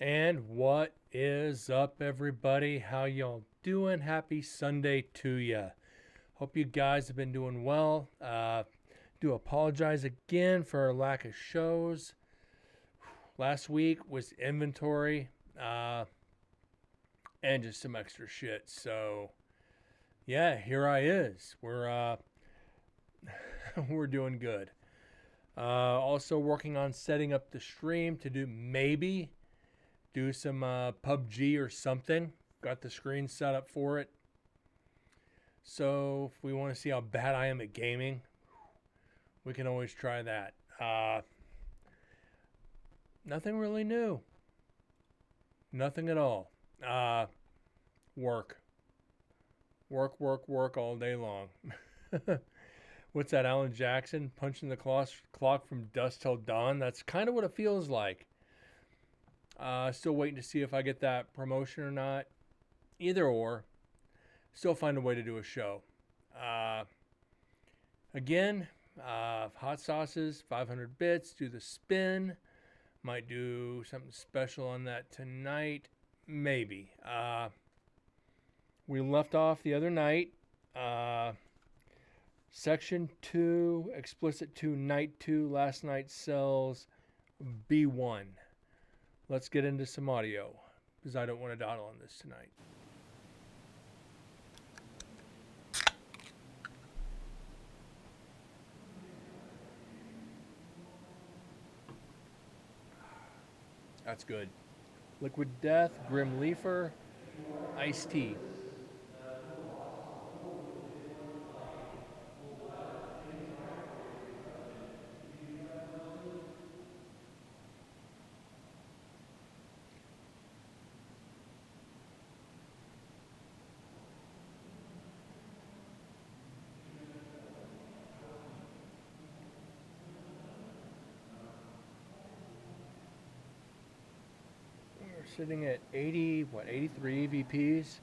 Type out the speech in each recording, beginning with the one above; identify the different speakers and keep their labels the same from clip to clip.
Speaker 1: And what is up, everybody? How y'all doing? Happy Sunday to ya. Hope you guys have been doing well. Do apologize again for our lack of shows. Last week was inventory and just some extra shit. So yeah, here I is. We're we're doing good. Also working on setting up the stream to do some PUBG or something. Got the screen set up for it. So if we want to see how bad I am at gaming, we can always try that. Nothing really new. Nothing at all. Work. Work all day long. What's that, Alan Jackson? Punching the clock from dusk till dawn? That's kind of what it feels like. Still waiting to see if I get that promotion or not. Either or. Still find a way to do a show. Again, hot sauces, 500 bits, do the spin. Might do something special on that tonight. Maybe. We left off the other night. Section 2, Explicit 2, Night 2, Last Night Sells, B1. Let's get into some audio, because I don't want to dawdle on this tonight. That's good. Liquid Death, Grim Leafer, Iced Tea. We're sitting at 83 EVPs.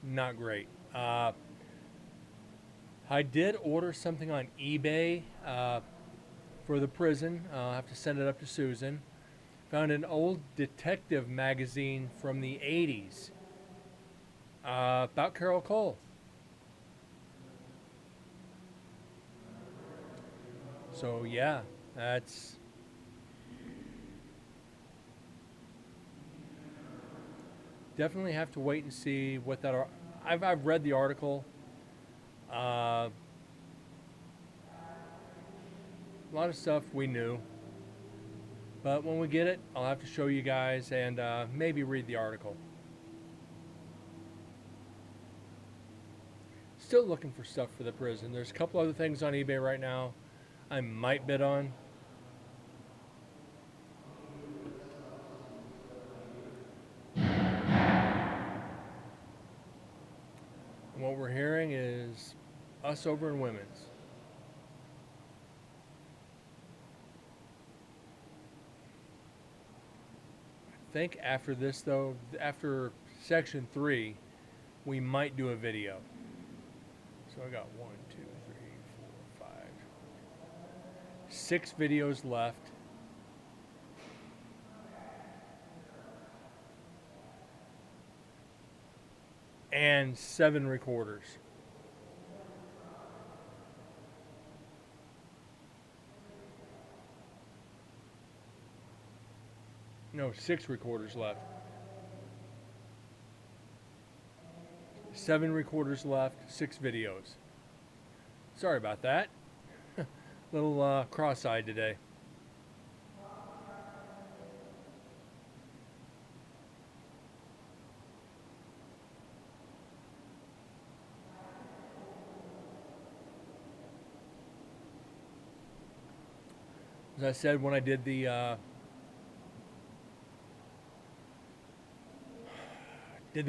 Speaker 1: Not great. I did order something on eBay for the prison. I'll have to send it up to Susan. Found an old detective magazine from the 80s about Carol Cole. So, yeah, that's definitely have to wait and see what that. I've read the article. A lot of stuff we knew. But when we get it, I'll have to show you guys and maybe read the article. Still looking for stuff for the prison. There's a couple other things on eBay right now I might bid on. And what we're hearing is Us over in Women's. I think after this, though, after section 3, we might do a video. So I got 1, 2, 3, 4, 5, 6 videos left. And 7 recorders. No, 6 recorders left. 7 recorders left, 6 videos. Sorry about that. Little cross-eyed today. As I said when I did the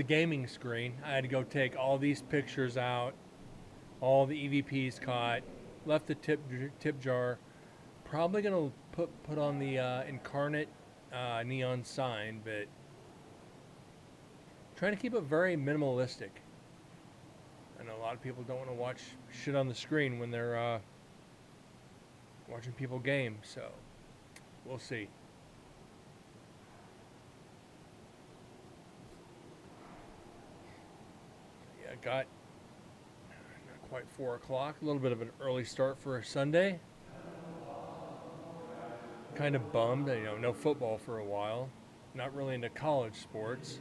Speaker 1: gaming screen, I had to go take all these pictures out, all the EVPs caught, left the tip jar. Probably gonna put on the Incarnate neon sign, but trying to keep it very minimalistic. I know a lot of people don't want to watch shit on the screen when they're watching people game, so we'll see. got not quite 4 o'clock. A little bit of an early start for a Sunday. Kind of bummed, no football for a while. Not really into college sports.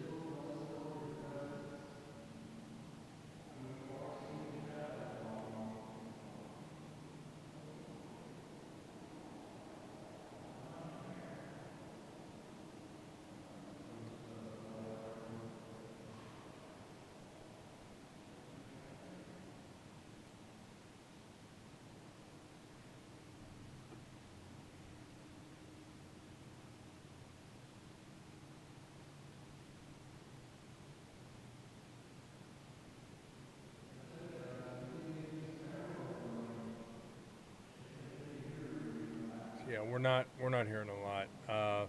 Speaker 1: So, yeah, we're not hearing a lot. I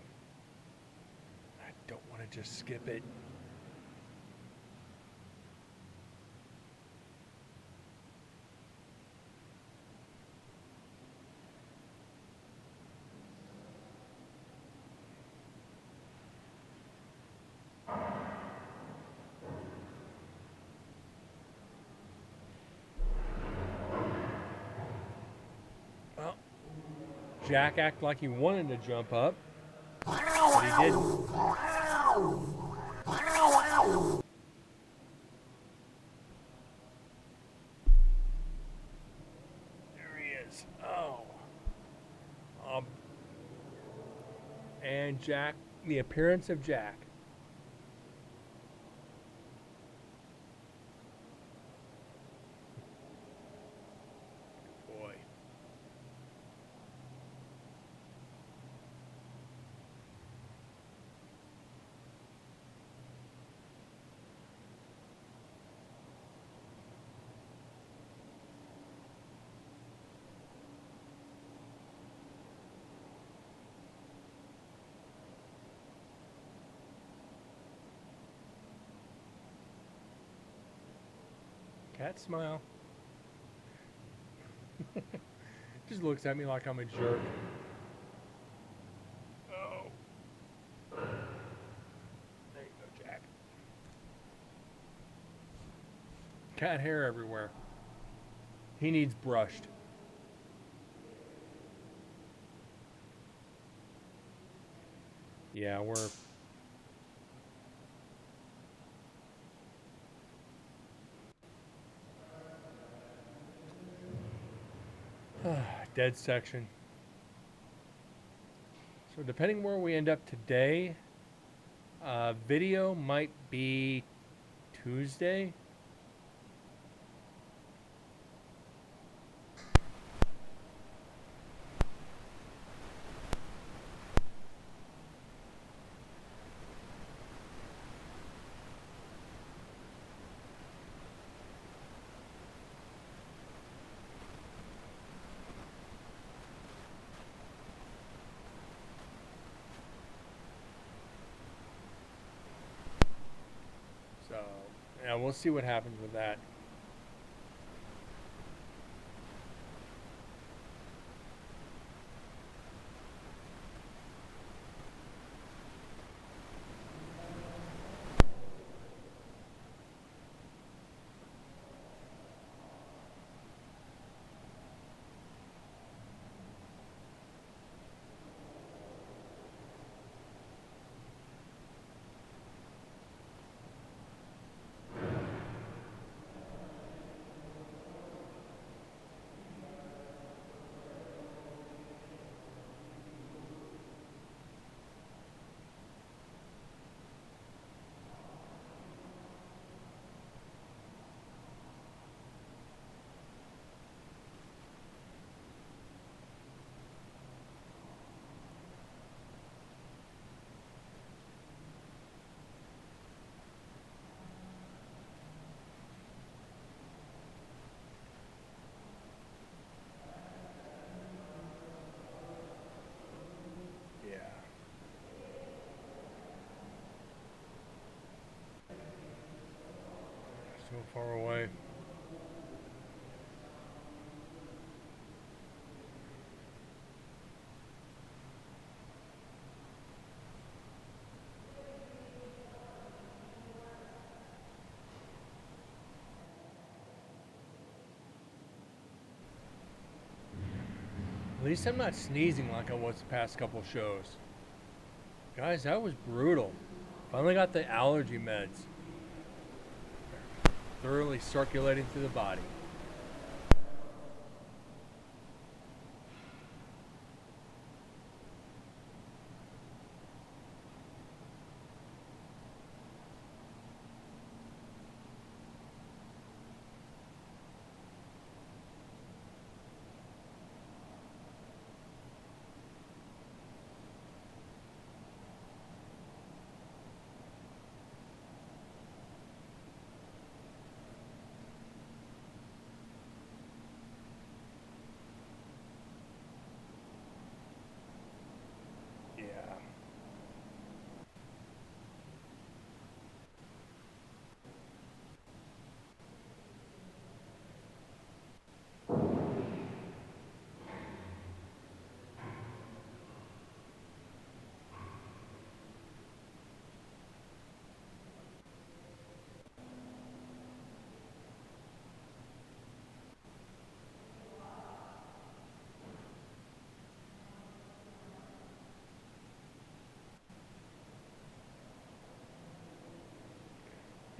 Speaker 1: don't want to just skip it. Well, Jack acted like he wanted to jump up, but he didn't. There he is. Oh. Um, and Jack, the appearance of Jack. Boy. Cat smile. Just looks at me like I'm a jerk. Oh. There you go, Jack. Cat hair everywhere. He needs brushed. Yeah, we're dead section. So depending where we end up today, video might be Tuesday. So yeah, we'll see what happens with that. At least I'm not sneezing like I was the past couple shows. Guys, that was brutal. Finally got the allergy meds thoroughly circulating through the body. Yeah.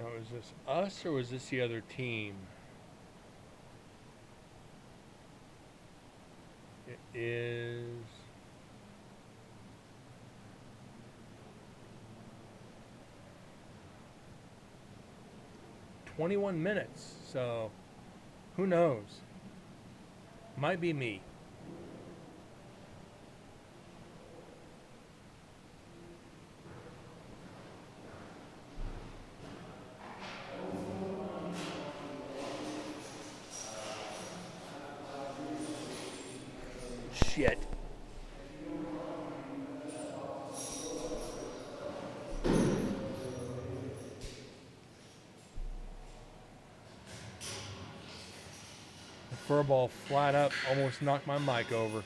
Speaker 1: Now, is this us or was this the other team? It is 21 minutes, so who knows? Might be me. Shit. The furball flat up almost knocked my mic over.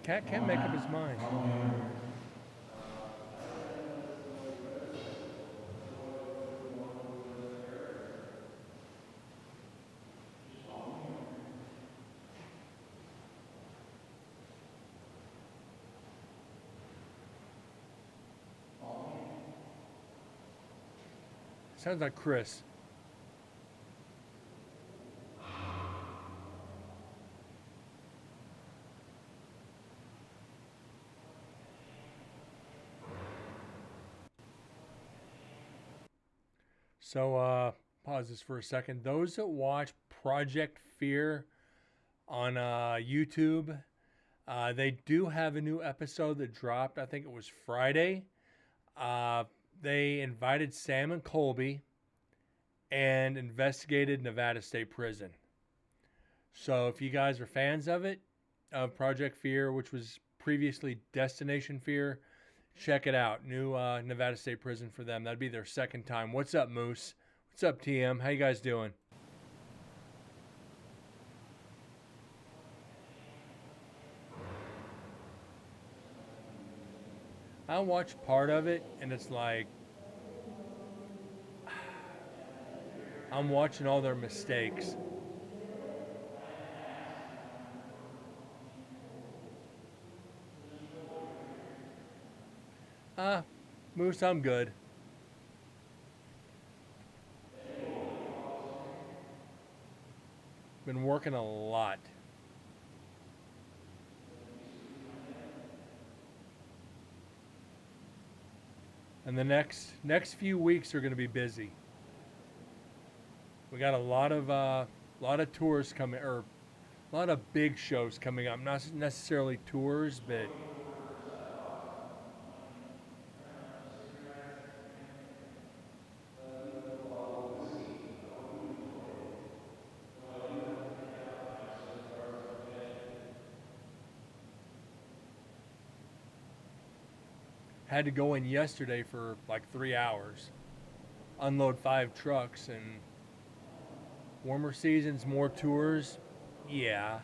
Speaker 1: Cat can't make up his mind. Sounds like Chris. So, pause this for a second. Those that watch Project Fear on YouTube, they do have a new episode that dropped. I think it was Friday. Uh, they invited Sam and Colby and investigated Nevada State Prison. So, if you guys are fans of it, of Project Fear, which was previously Destination Fear, check it out. New Nevada State Prison for them. That'd be their second time. What's up, Moose? What's up, TM? How you guys doing? I watched part of it, and it's like I'm watching all their mistakes. Ah, Moose, I'm good. Been working a lot. And the next few weeks are going to be busy. We got a lot of tours coming, or a lot of big shows coming up. Not necessarily tours, but Had to go in yesterday for like 3 hours, unload 5 trucks, and warmer seasons, more tours. Yeah.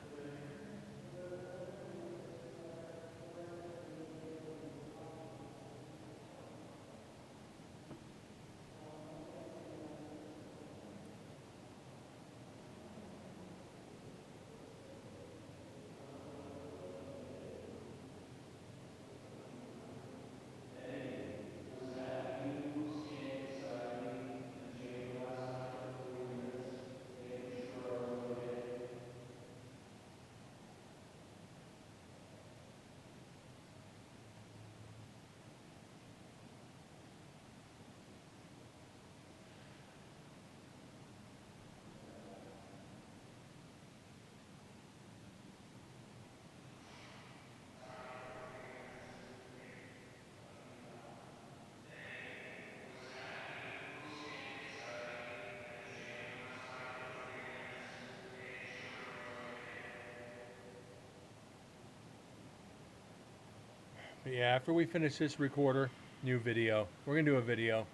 Speaker 1: But yeah, after we finish this recorder, new video. We're gonna do a video.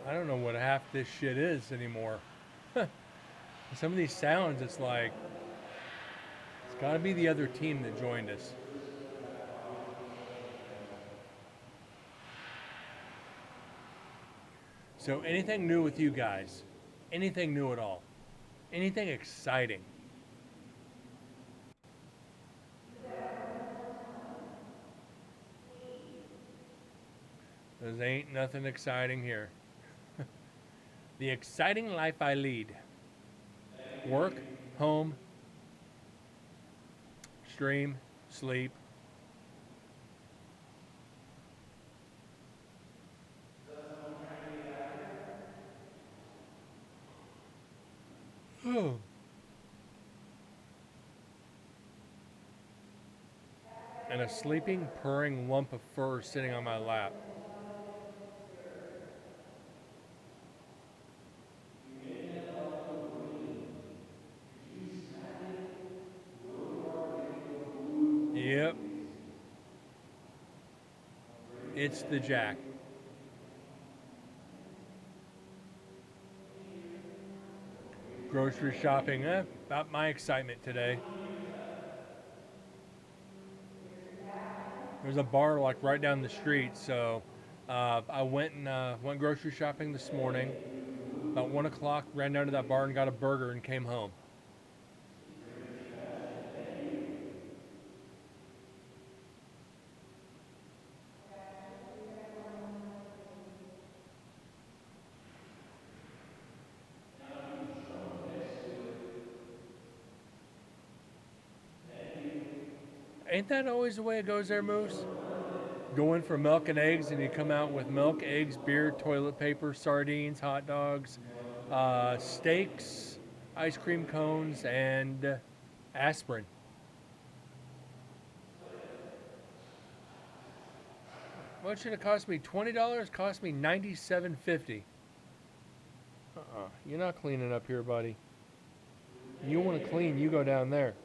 Speaker 1: I don't know what half this shit is anymore. Some of these sounds, it's like it's got to be the other team that joined us. So anything new with you guys? Anything new at all? Anything exciting? There ain't nothing exciting here. The exciting life I lead. Work, home, stream, sleep. Oh. And a sleeping, purring lump of fur sitting on my lap. Yep, it's the Jack. Grocery shopping, about my excitement today. There's a bar like right down the street, so I went grocery shopping this morning. About 1 o'clock, ran down to that bar and got a burger and came home. Ain't that always the way it goes there, Moose? Go in for milk and eggs, and you come out with milk, eggs, beer, toilet paper, sardines, hot dogs, steaks, ice cream cones, and aspirin. What should have cost me $20? Cost me $97.50. You're not cleaning up here, buddy. You want to clean, you go down there.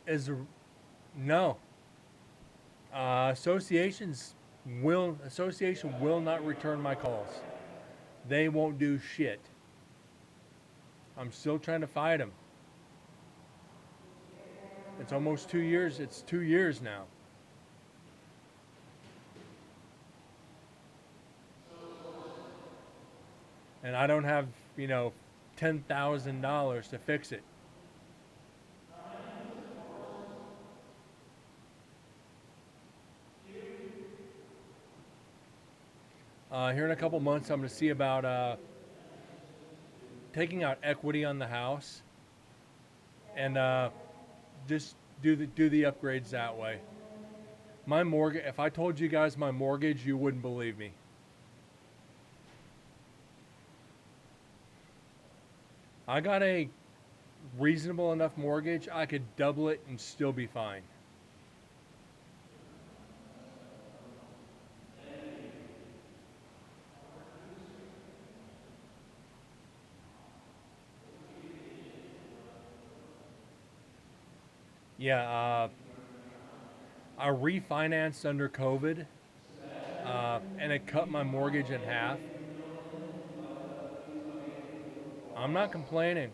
Speaker 1: is no. Association will not return my calls. They won't do shit. I'm still trying to fight them. It's almost 2 years. It's 2 years now. And I don't have, $10,000 to fix it. Here in a couple months, I'm going to see about taking out equity on the house and just do the upgrades that way. My mortgage. If I told you guys my mortgage, you wouldn't believe me. I got a reasonable enough mortgage. I could double it and still be fine. Yeah, I refinanced under COVID, and it cut my mortgage in half. I'm not complaining.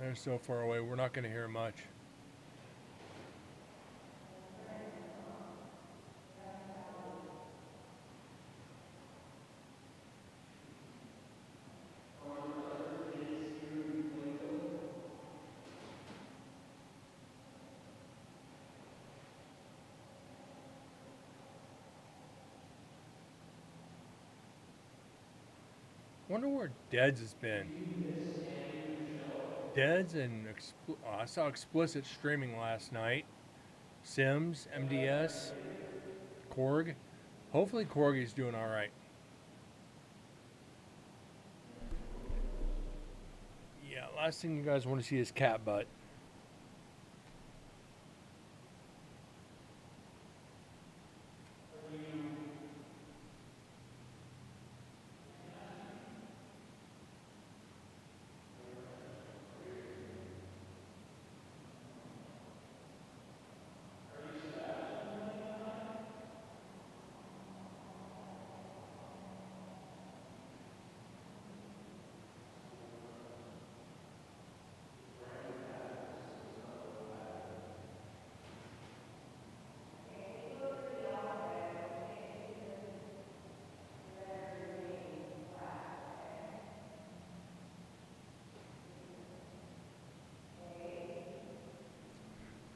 Speaker 1: They're so far away, we're not going to hear much. Wonder where Deads has been. Deads and I saw Explicit streaming last night. Sims, MDS, Korg. Hopefully Corgi's doing all right. Yeah, last thing you guys want to see is cat butt.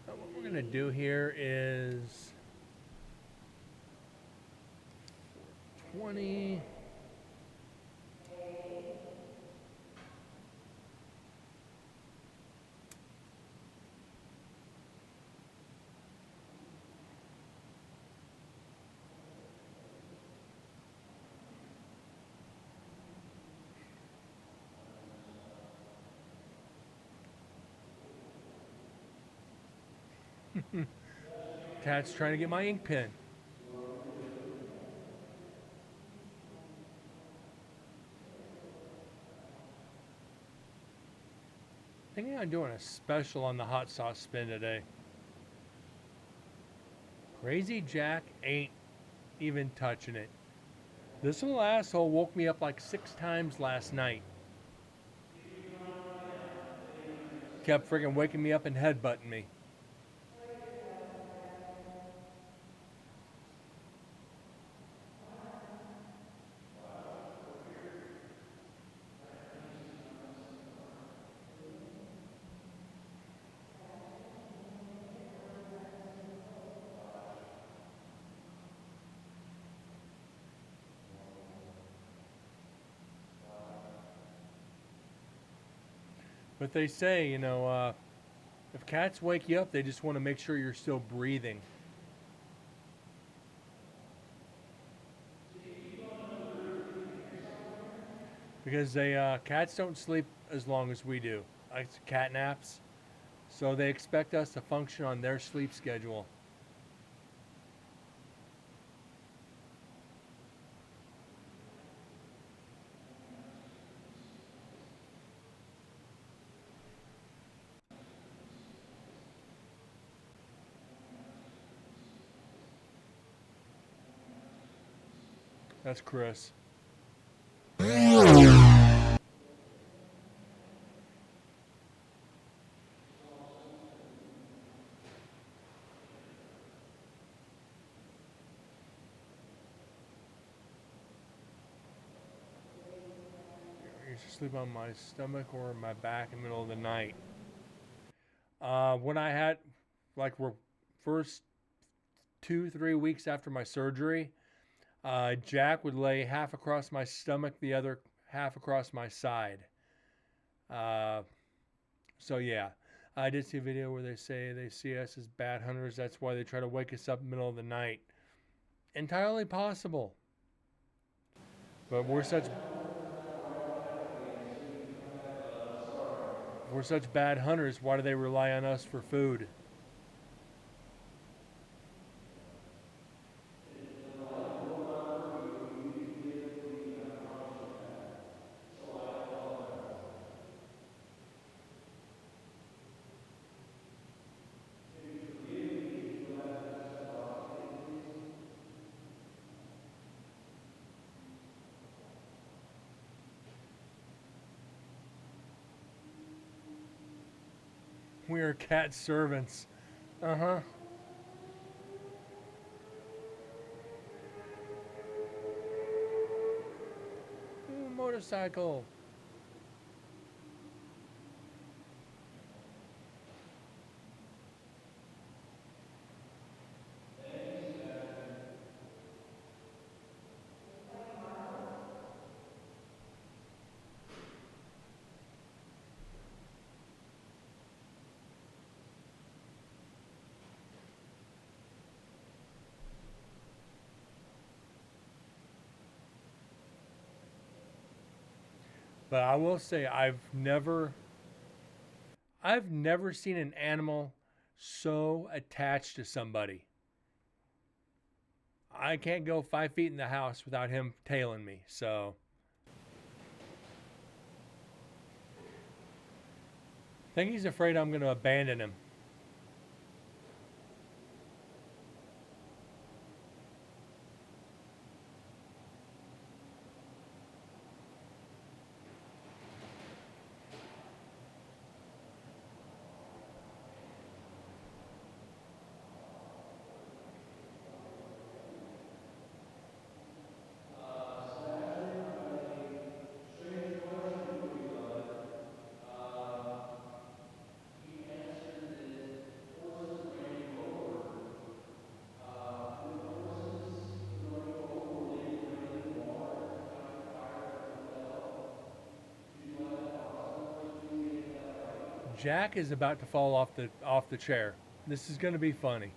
Speaker 1: What we're going to do here is 20. Cat's trying to get my ink pen. Thinking I'm doing a special on the hot sauce spin today. Crazy Jack ain't even touching it. This little asshole woke me up like 6 times last night. Kept friggin' waking me up and headbutting me. But they say, if cats wake you up, they just want to make sure you're still breathing. because they cats don't sleep as long as we do, like cat naps. So they expect us to function on their sleep schedule. That's Chris. You should sleep on my stomach or my back in the middle of the night. When I had, like, first 2, 3 weeks after my surgery, Jack would lay half across my stomach, the other half across my side. Uh, so yeah, I did see a video where they say they see us as bad hunters. That's why they try to wake us up in the middle of the night. Entirely possible. But we're such bad hunters. Why do they rely on us for food? We are cat servants. Uh huh. Ooh, motorcycle. But I will say I've never seen an animal so attached to somebody. I can't go 5 feet in the house without him tailing me. So I think he's afraid I'm going to abandon him. Jack is about to fall off the chair. This is going to be funny.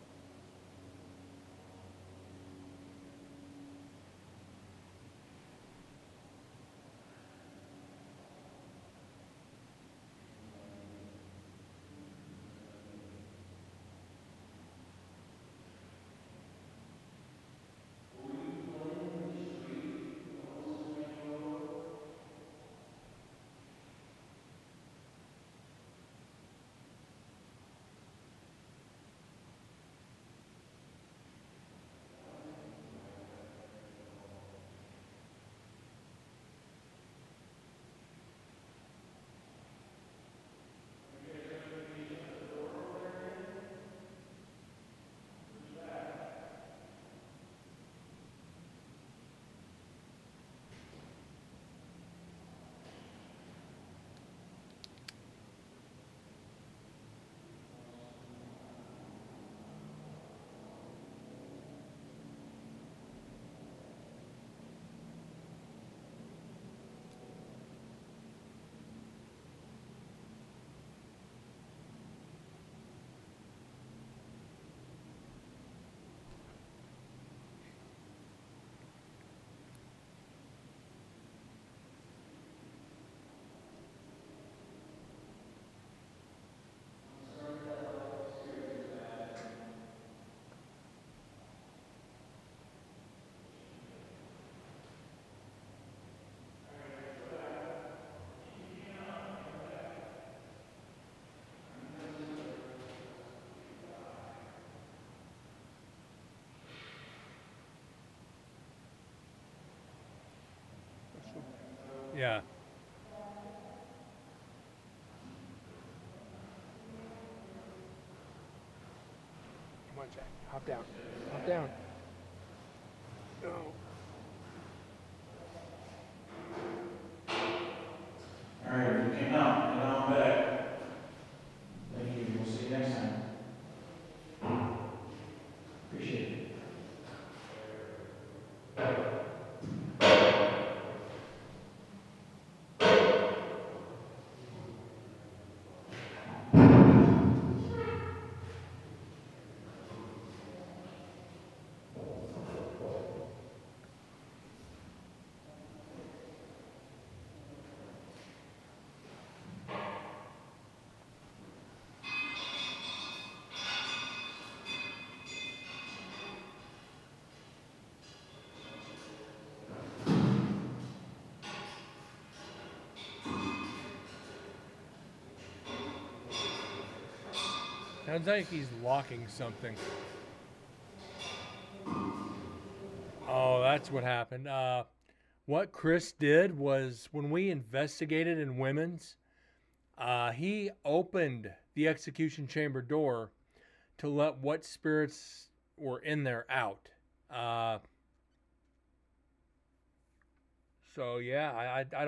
Speaker 1: Yeah. Come on, Jack. Hop down. Hop down. No.
Speaker 2: All right, if you came out, head on back. Thank you. We'll see you next time. Appreciate it.
Speaker 1: Sounds like he's locking something. Oh, that's what happened. What Chris did was when we investigated in women's, he opened the execution chamber door to let what spirits were in there out. Uh, so yeah, I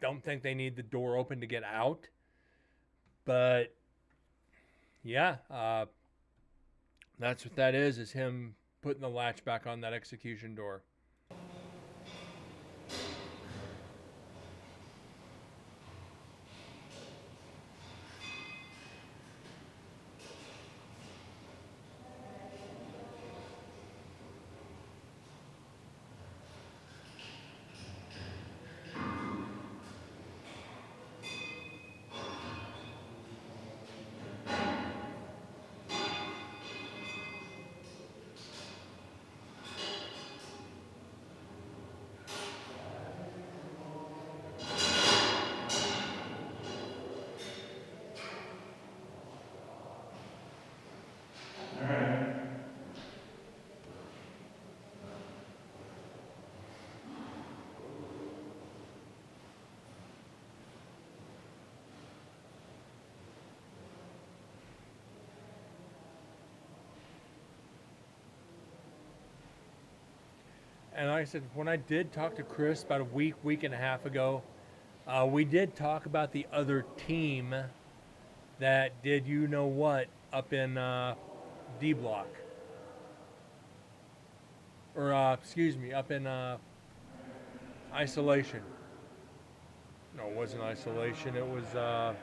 Speaker 1: don't think they need the door open to get out. But yeah, that's what that is him putting the latch back on that execution door.
Speaker 2: All right.
Speaker 1: And like I said, when I did talk to Chris about a week and a half ago, we did talk about the other team that did you know what up in D Block. Or, excuse me, up in Isolation. No, it wasn't Isolation. It was, I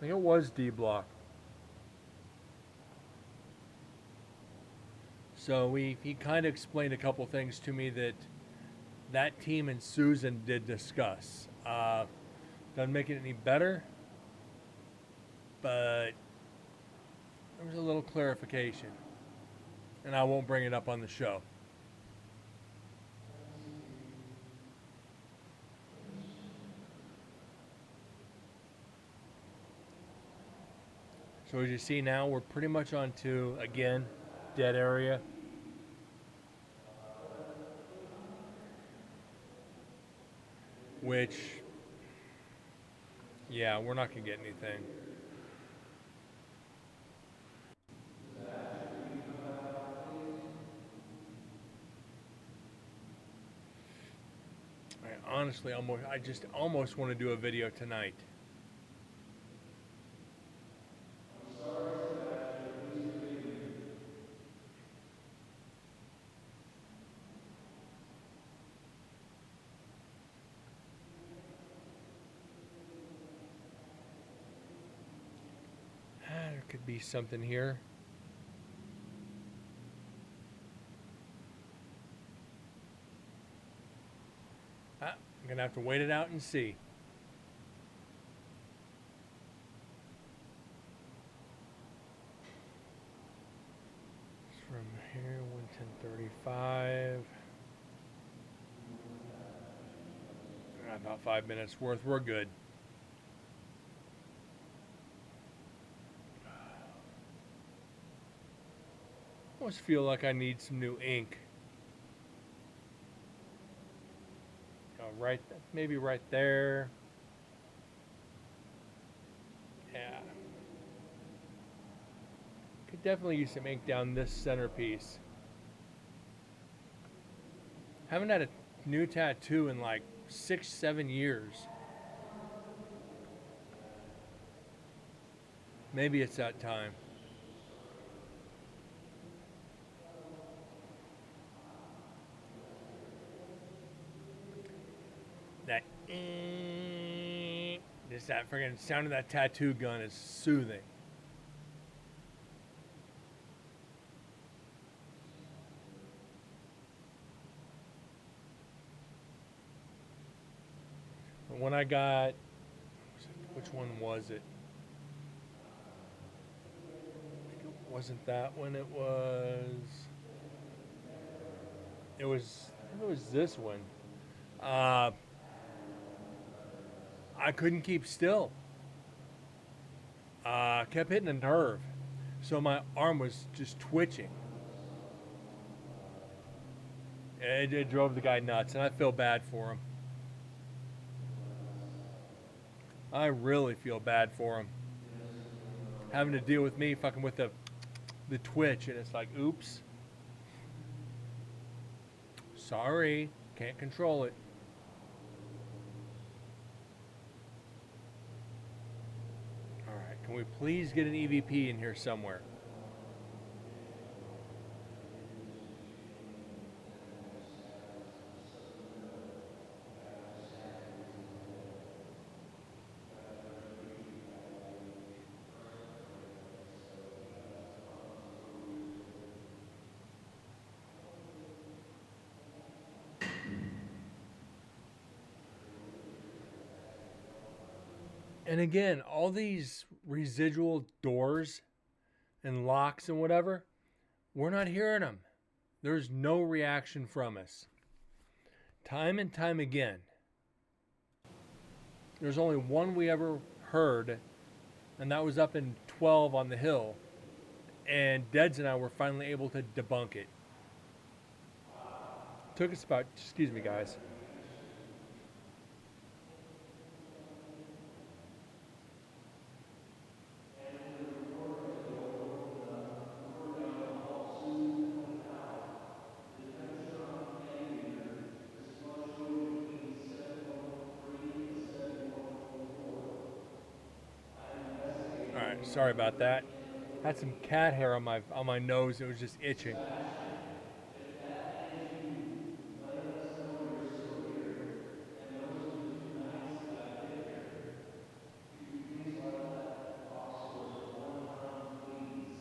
Speaker 1: think it was D Block. So he kind of explained a couple things to me that that team and Susan did discuss. Doesn't make it any better, but there was a little clarification, and I won't bring it up on the show. So as you see now, we're pretty much onto, again, dead area. Which, yeah, we're not going to get anything. I just almost want to do a video tonight. There could be something here. I'm going to have to wait it out and see. From here, 110.35. About 5 minutes worth. We're good. I almost feel like I need some new ink. right, maybe right there. Yeah. Could definitely use some ink down this centerpiece. Haven't had a new tattoo in like 6, 7 years. Maybe it's that time. That just that friggin' sound of that tattoo gun is soothing. When I got, which one was it? I think it wasn't that one. It was. It was. I think it was this one. Uh, I couldn't keep still. Kept hitting a nerve, so my arm was just twitching. It drove the guy nuts, and I feel bad for him. I really feel bad for him. Having to deal with me fucking with the twitch, and it's like, oops. Sorry, can't control it. Alright, can we please get an EVP in here somewhere? And again, all these residual doors and locks and whatever, we're not hearing them. There's no reaction from us. Time and time again. There's only one we ever heard, and that was up in 12 on the hill. And Deads and I were finally able to debunk it. Took us about, excuse me, guys. All right, sorry about that. Had some cat hair on my nose. It was just itching.
Speaker 2: If that is you, letting us know you're still here, and those are the 2 nights that I've been here, could you please let that box doors one time, please?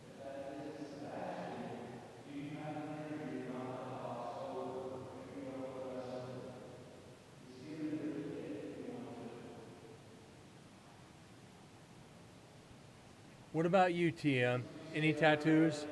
Speaker 2: If that isn't Sebastian, do you have the energy to knock that box over? If you don't, let us know. Just give it a good hit if you want to.
Speaker 1: What about you, TM? Any tattoos?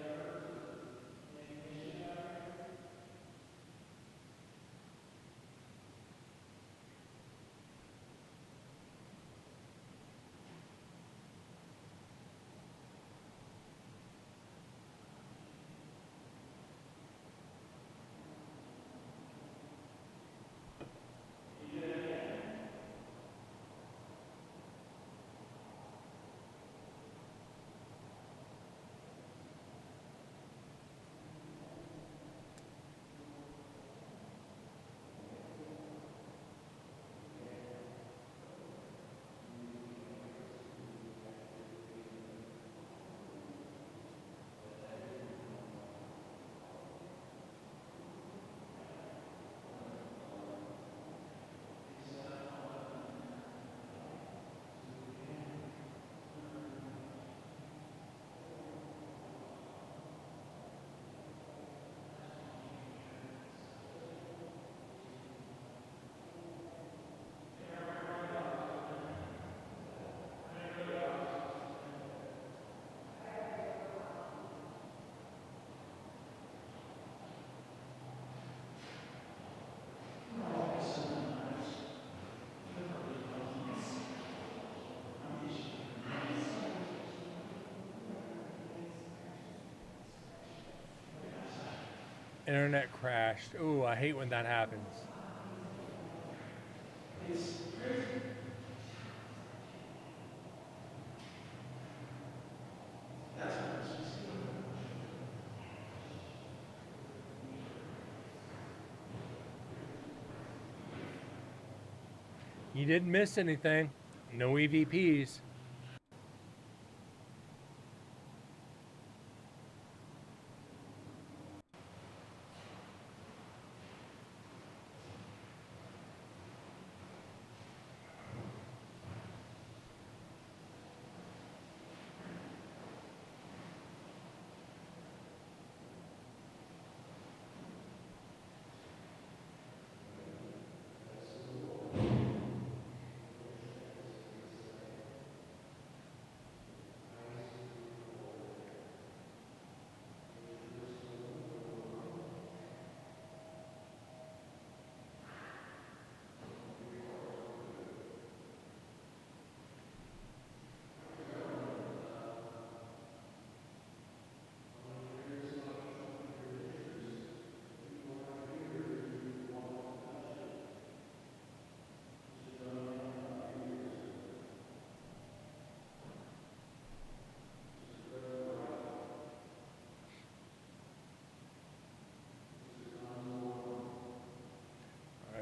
Speaker 1: Internet crashed. Ooh, I hate when that happens. You didn't miss anything. No EVPs.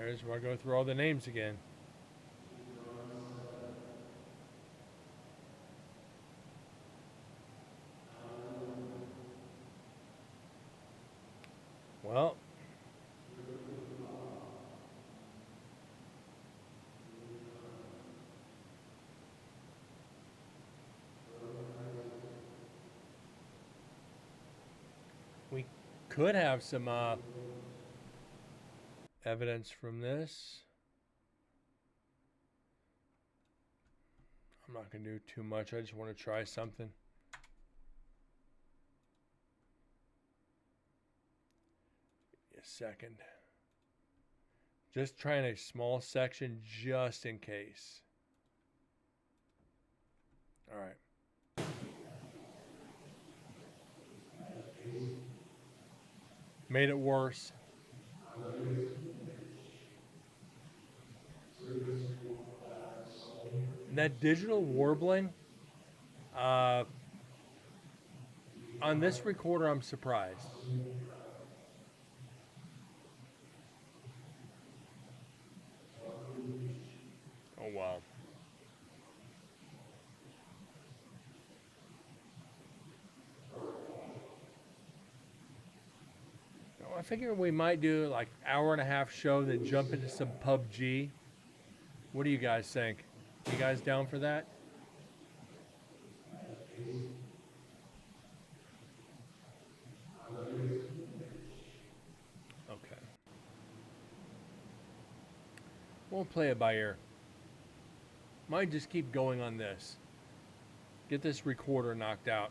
Speaker 1: There's where I go through all the names again. Well, we could have some evidence from this. I'm not going to do too much. I just want to try something. A second. Just trying a small section just in case. All right. Made it worse. And that digital warbling, on this recorder, I'm surprised. Oh, wow. I figure we might do like hour-and-a-half show, then jump into some PUBG. What do you guys think? You guys down for that? Okay. We'll play it by ear. Might just keep going on this. Get this recorder knocked out.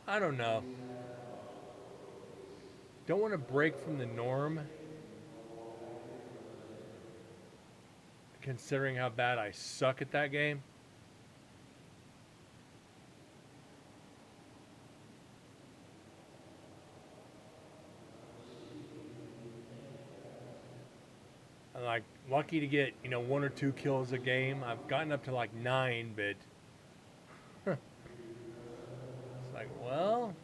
Speaker 1: I don't know. Don't want to break from the norm, considering how bad I suck at that game. I'm like lucky to get, 1 or 2 kills a game. I've gotten up to like 9, but it's like, well,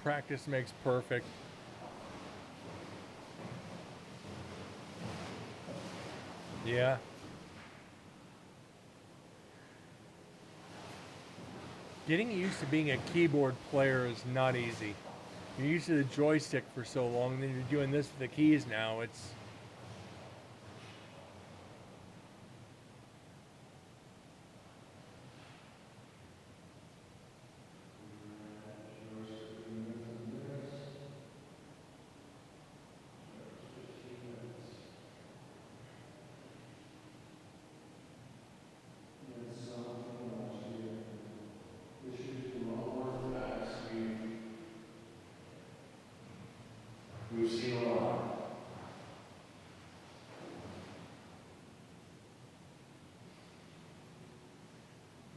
Speaker 1: practice makes perfect. Yeah. Getting used to being a keyboard player is not easy. You're used to the joystick for so long, then you're doing this with the keys now. It's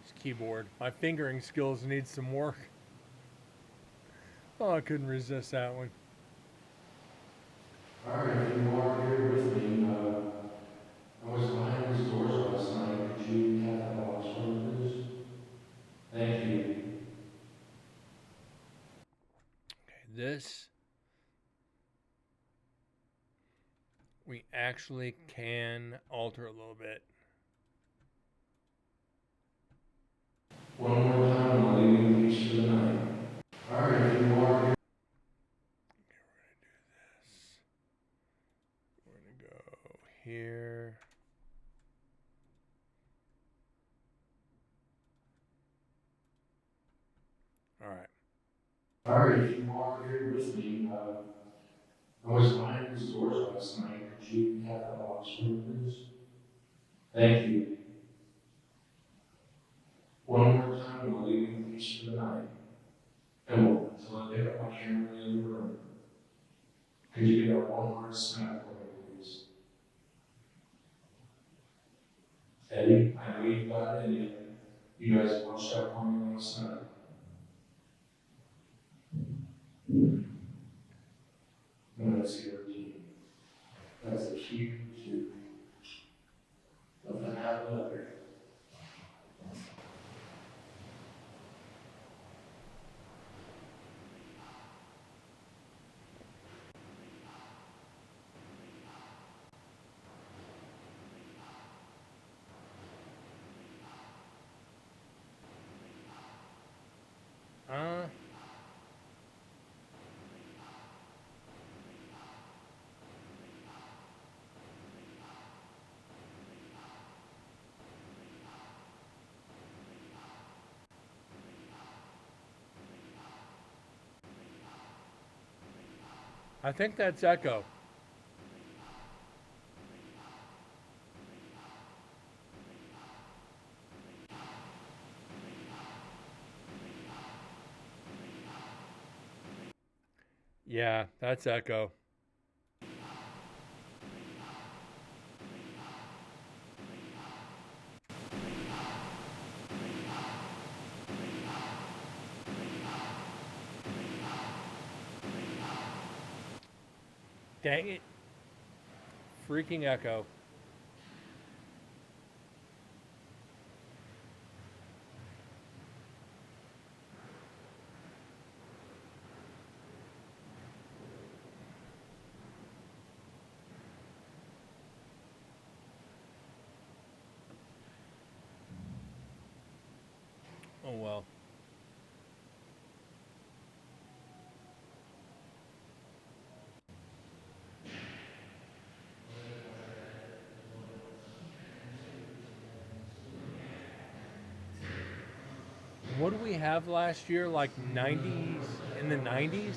Speaker 1: This keyboard. My fingering skills need some work. Oh, I couldn't resist that one.
Speaker 2: All right, if you are here with me, I was behind these doors last night. Could you cut that box for me, please? Thank you.
Speaker 1: Okay, this we actually can alter a little bit.
Speaker 2: One more time, and I'll leave you in peace for the night. All right, if you are here.
Speaker 1: We're gonna go here. All right.
Speaker 2: All right, if you are here with me, I was behind these doors last night. Could you cut that box for me, please? Thank you. One more time, and I'll leave you in peace for the night. And until I pick up my camera in the room. Could you get that one hard snap for me, please? Eddie, I know you've got it in you. You guys watched that for me last night. And that's your team. That's a huge two. Nothing happened up there.
Speaker 1: Uh, I think that's echo. Yeah, that's echo. Dang it. Freaking echo. Oh well. What did we have last year? Like 90s, in the 90s?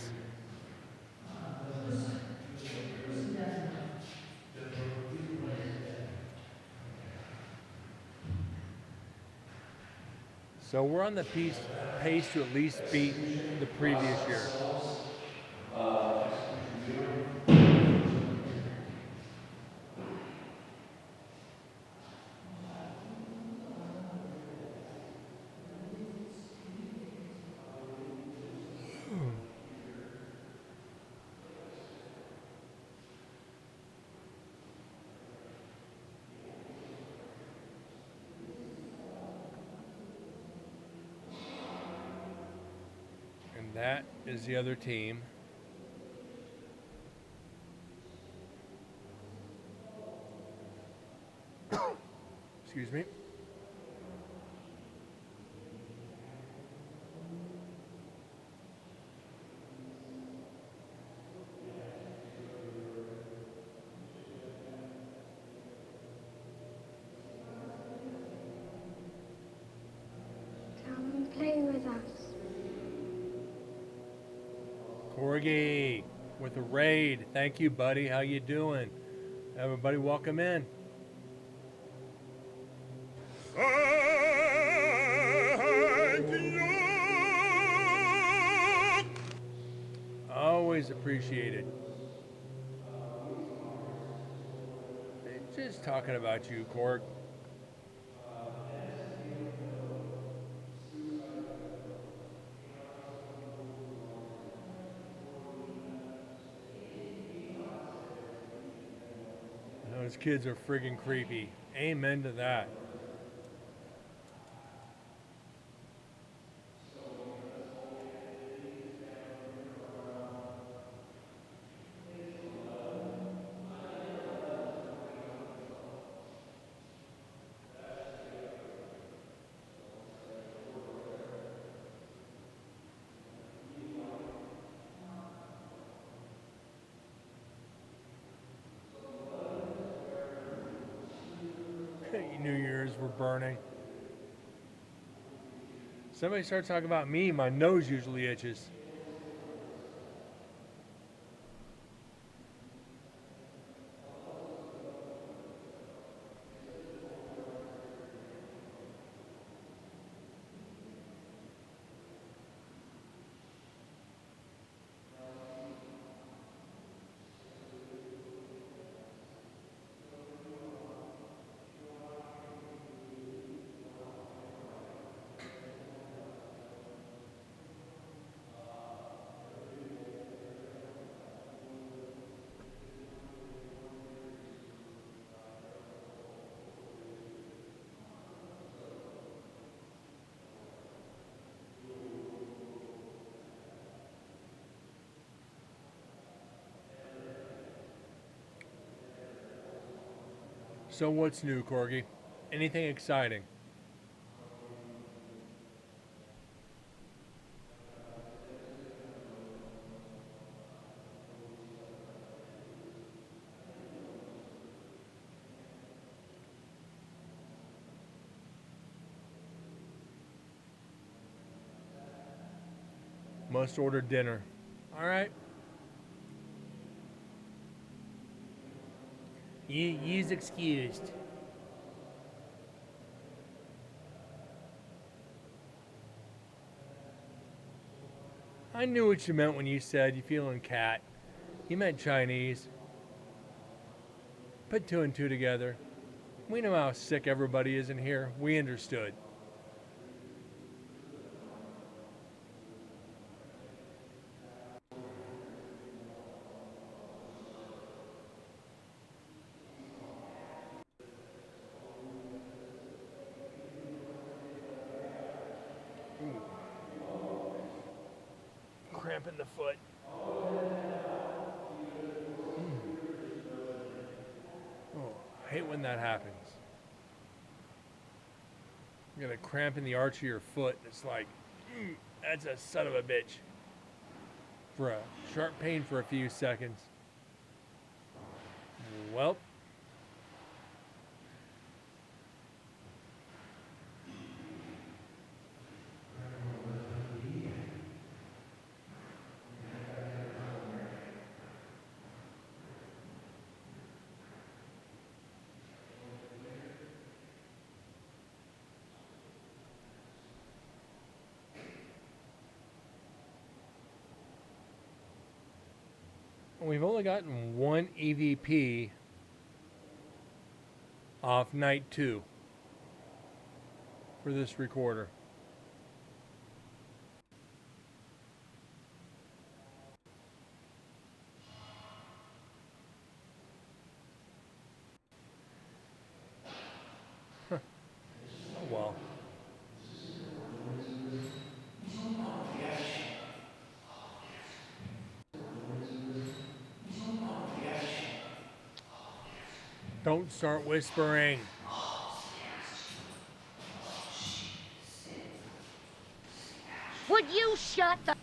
Speaker 1: So we're on the pace to at least beat the previous year. And that is the other team. Excuse me.
Speaker 3: Come and play with us.
Speaker 1: Corgi with a raid. Thank you, buddy. How you doing? Everybody welcome in. Always appreciated. Just talking about you, Korg. kids are friggin' creepy. Amen to that. New Year's were burning. Somebody starts talking about me, my nose usually itches. So what's new, Corgi? Anything exciting? Must order dinner. All right. You's excused. I knew what you meant when you said you feeling cat. You meant Chinese. Put two and two together. We know how sick everybody is in here. We understood. Ooh. Cramp in the foot. Oh, I hate when that happens. You got a cramp in the arch of your foot. It's like, that's a son of a bitch. For a sharp pain for a few seconds. Well. We've only gotten one EVP off night 2 for this recorder. Huh. Oh well. Don't start whispering.
Speaker 4: Would you shut the...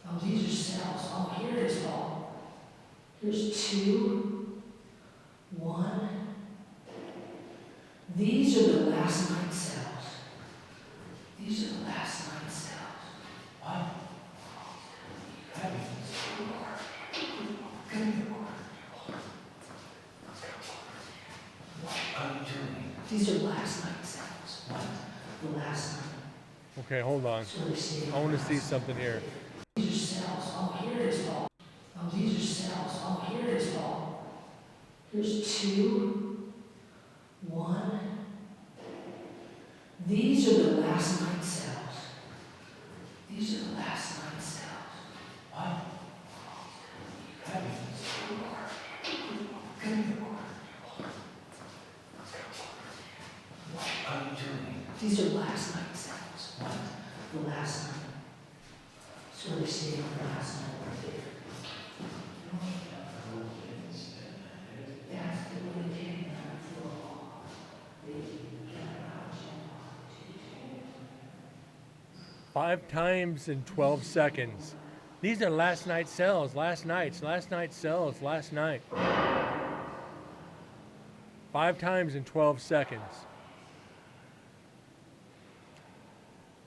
Speaker 5: Oh, these are cells. Oh, here it is, Paul. There's 2, 1. These are the last 9 cells. These are the last 9 cells. What? Come here. What are you doing? These are the last 9 cells. What? The last 9.
Speaker 1: Okay, hold on. I want to see something here.
Speaker 5: These are cells. Oh, here it is, Paul. Oh, these are Here's 2, 1. These are the last night cells. These are the last night cells. What? Come here. What are you doing? These are last night cells. What? The last night. So they stayed on the last night right there. That's the way they came on the floor. They got out.
Speaker 1: 5 times in 12 seconds. These are last night cells, last night cells, last night. 5 times in 12 seconds.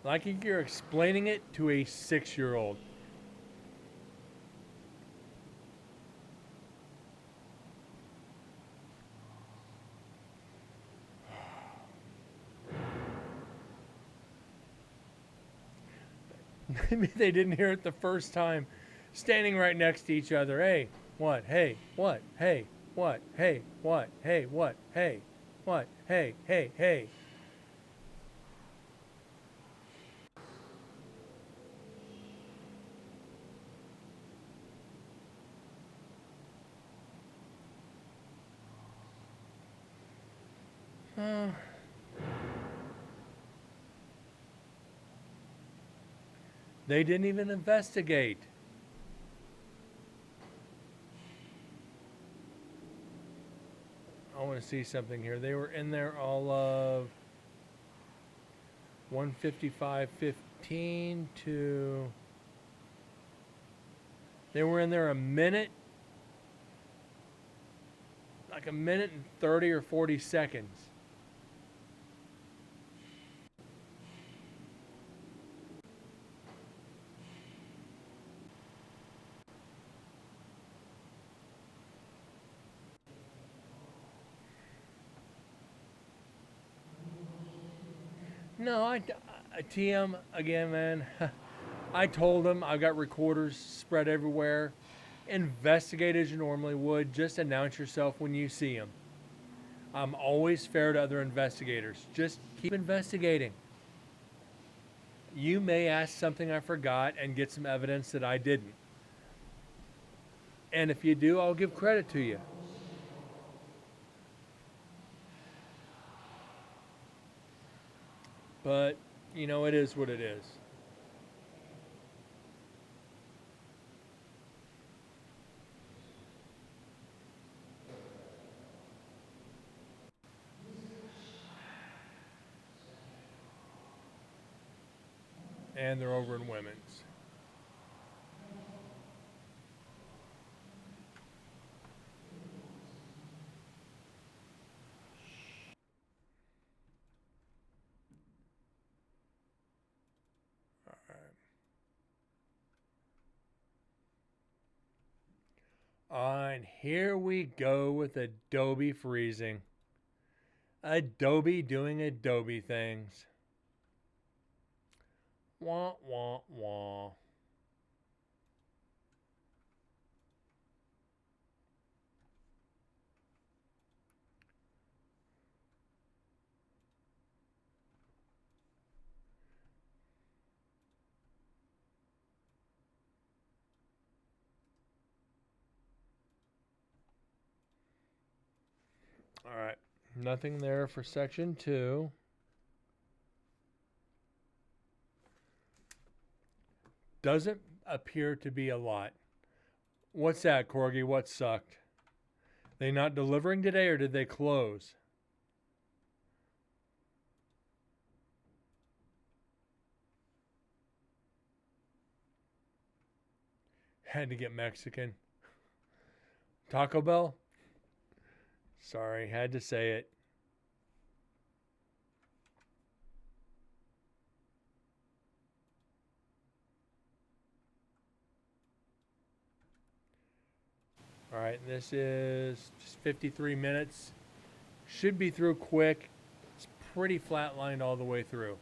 Speaker 1: Like you're explaining it to a 6-year-old. Maybe they didn't hear it the first time. Standing right next to each other. Hey, what? Hey, what? Hey, what? Hey, what? Hey, what? Hey, what? Hey, hey, hey. They didn't even investigate. I want to see something here. They were in there all of 1:55:15 to. They were in there a minute, like a minute and 30 or 40 seconds. No, TM again, man. I told them I've got recorders spread everywhere. Investigate as you normally would. Just announce yourself when you see them. I'm always fair to other investigators. Just keep investigating. You may ask something I forgot and get some evidence that I didn't. And if you do, I'll give credit to you. But, you know, it is what it is. And they're over in women's. And here we go with Adobe freezing. Adobe doing Adobe things. Wah, wah, wah. All right. Nothing there for section 2. Doesn't appear to be a lot. What's that, Corgi? What sucked? They not delivering today, or did they close? Had to get Mexican. Taco Bell? Sorry, had to say it. All right, this is just 53 minutes. Should be through quick. It's pretty flatlined all the way through.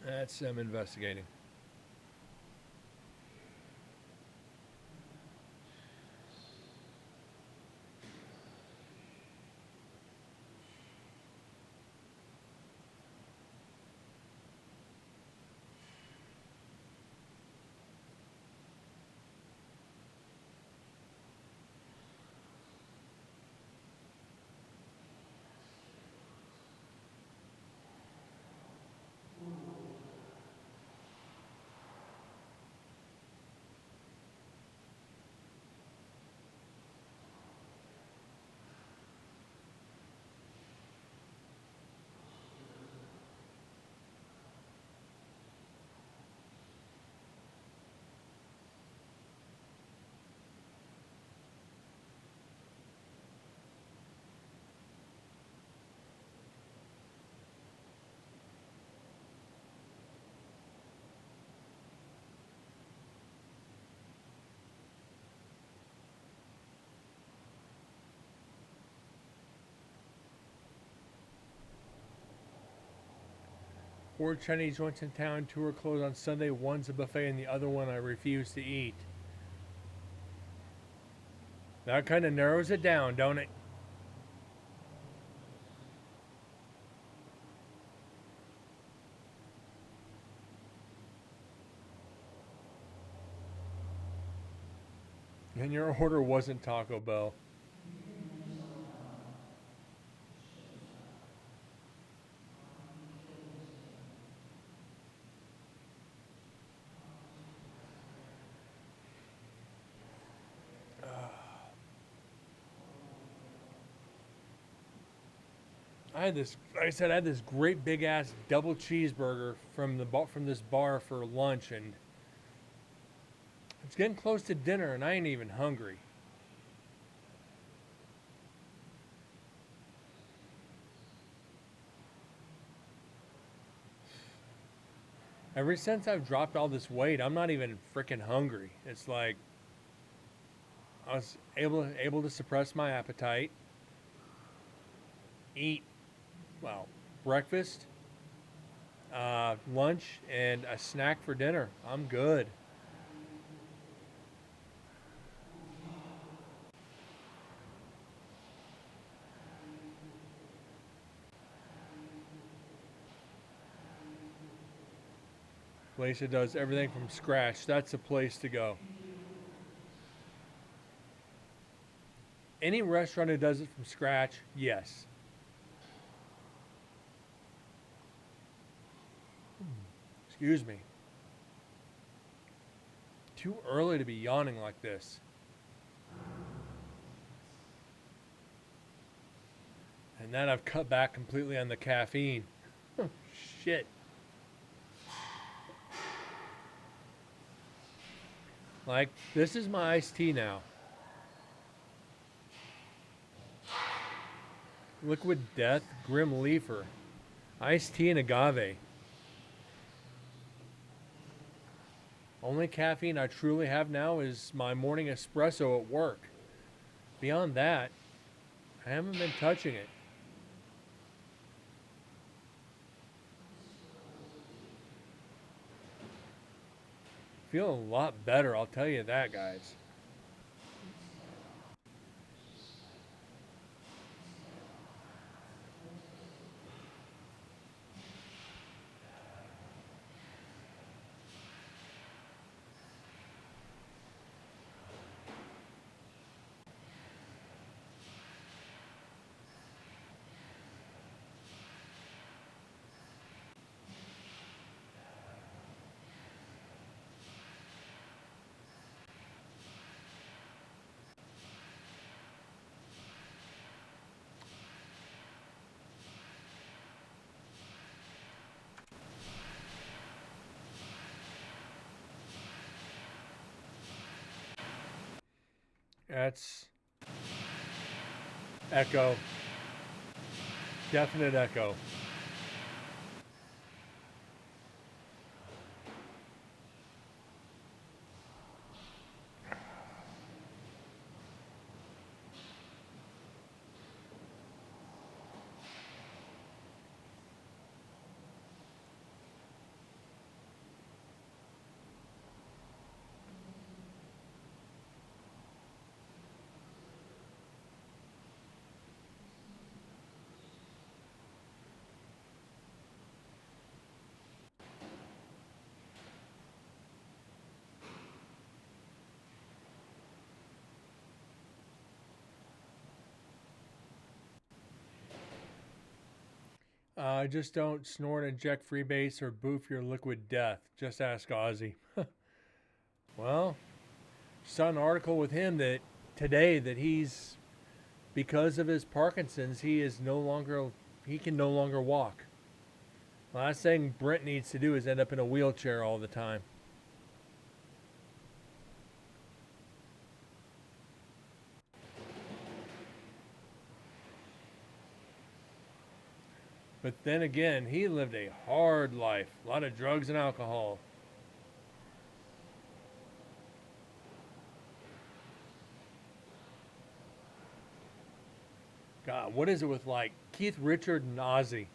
Speaker 1: That's them investigating. Four Chinese joints in town, two are closed on Sunday. One's a buffet, and the other one I refuse to eat. That kind of narrows it down, don't it? And your order wasn't Taco Bell. I had this, like I said, I had this great big ass double cheeseburger from this bar for lunch, and it's getting close to dinner, and I ain't even hungry. Ever since I've dropped all this weight, I'm not even freaking hungry. It's like I was able to suppress my appetite, eat, well, breakfast, lunch, and a snack for dinner. I'm good. Place that does everything from scratch. That's a place to go. Any restaurant that does it from scratch, yes. Excuse me. Too early to be yawning like this. And then I've cut back completely on the caffeine. Shit. Like, this is my iced tea now. Liquid Death, Grim Leafer. Iced tea and agave. Only caffeine I truly have now is my morning espresso at work. Beyond that, I haven't been touching it. Feel a lot better, I'll tell you that, guys. That's echo. Definite echo. Just don't snort, inject freebase, or boof your liquid death. Just ask Ozzy. Well, saw an article with him that today that he's, because of his Parkinson's, he can no longer walk. Last thing Brent needs to do is end up in a wheelchair all the time. But then again, he lived a hard life. A lot of drugs and alcohol. God, what is it with like Keith Richard and Ozzy?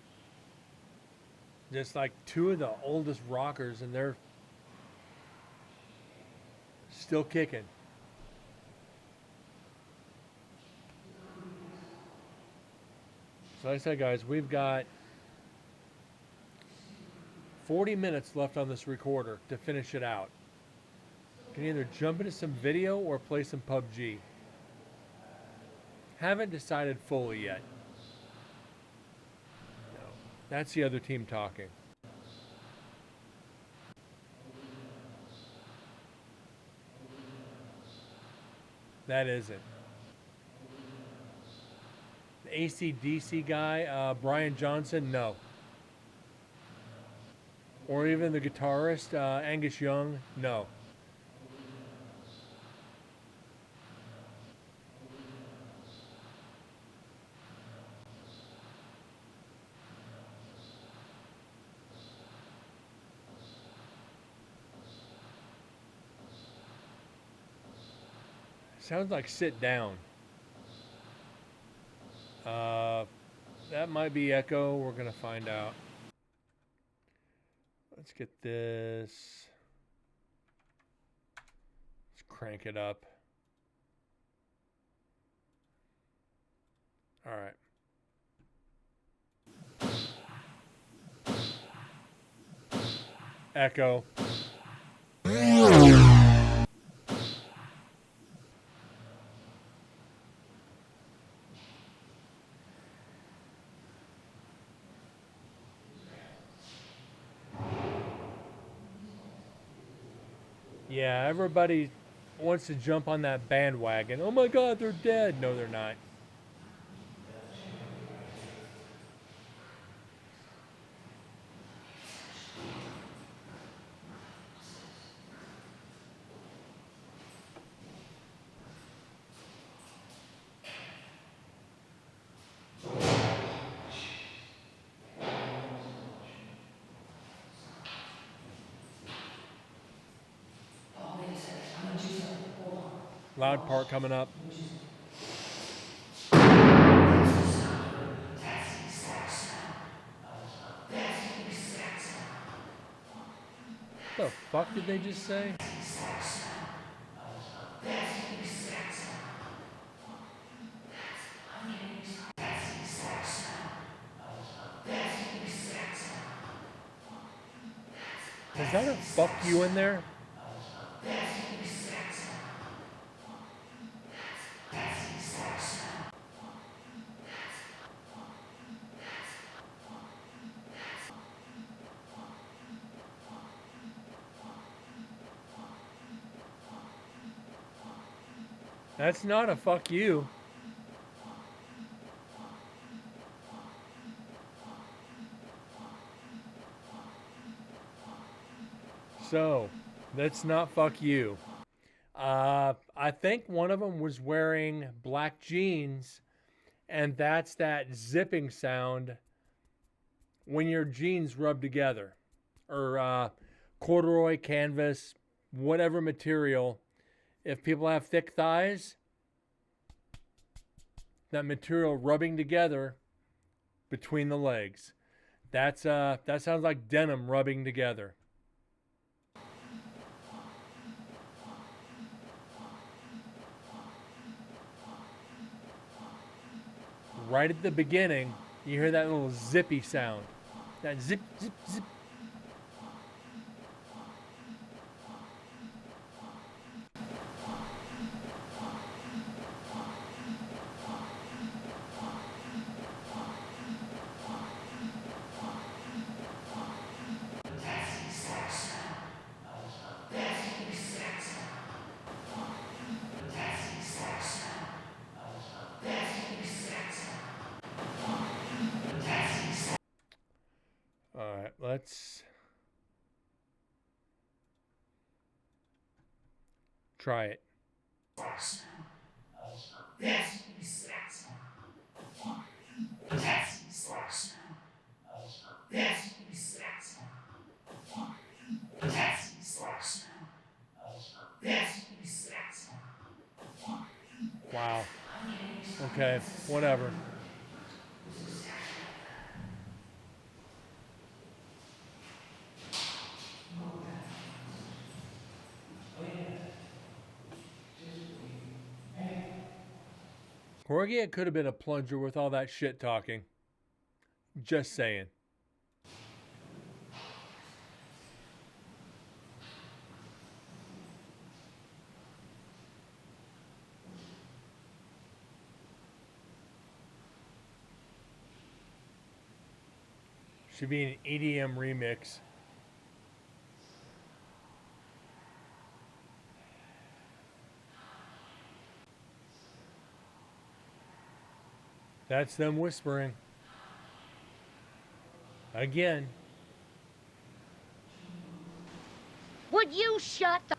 Speaker 1: Just like two of the oldest rockers, and they're still kicking. So like I said, guys, we've got 40 minutes left on this recorder to finish it out. Can either jump into some video or play some PUBG. Haven't decided fully yet. No, that's the other team talking. That isn't. The AC/DC guy, Brian Johnson, no. Or even the guitarist, Angus Young, no. Sounds like Sit Down. That might be Echo. We're going to find out. Let's get this. Let's crank it up. All right. Echo. Yeah, everybody wants to jump on that bandwagon. Oh my God, they're dead. No, they're not. Loud part coming up. What the fuck did they just say? Is that a fuck you in there? That's not a fuck you. So, that's not fuck you. I think one of them was wearing black jeans, and that's that zipping sound when your jeans rub together. Or corduroy, canvas, whatever material. If people have thick thighs, that material rubbing together between the legs. That sounds like denim rubbing together. Right at the beginning, you hear that little zippy sound. That zip, zip, zip. let's try it. Wow. Okay, whatever. Corgi, it could have been a plunger with all that shit talking. Just saying. Should be an EDM remix. That's them whispering. Again.
Speaker 4: Would you shut the...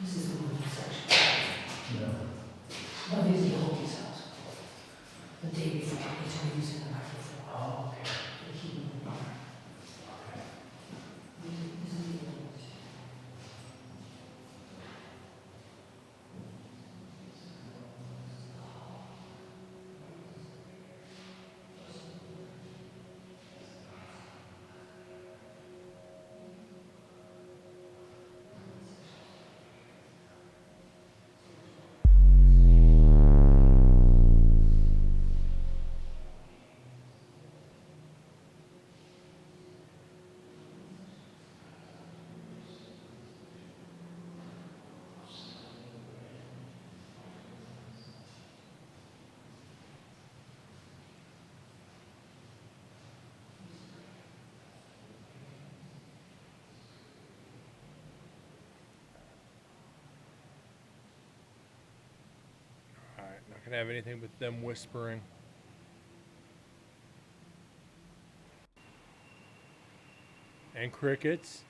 Speaker 5: This is the women's section. No. No, this is the Hokies house. The day before, they told me using the microphone. Oh, okay. They keep it in the bar. Okay. This is the women's.
Speaker 1: Alright, not gonna have anything but them whispering. And crickets.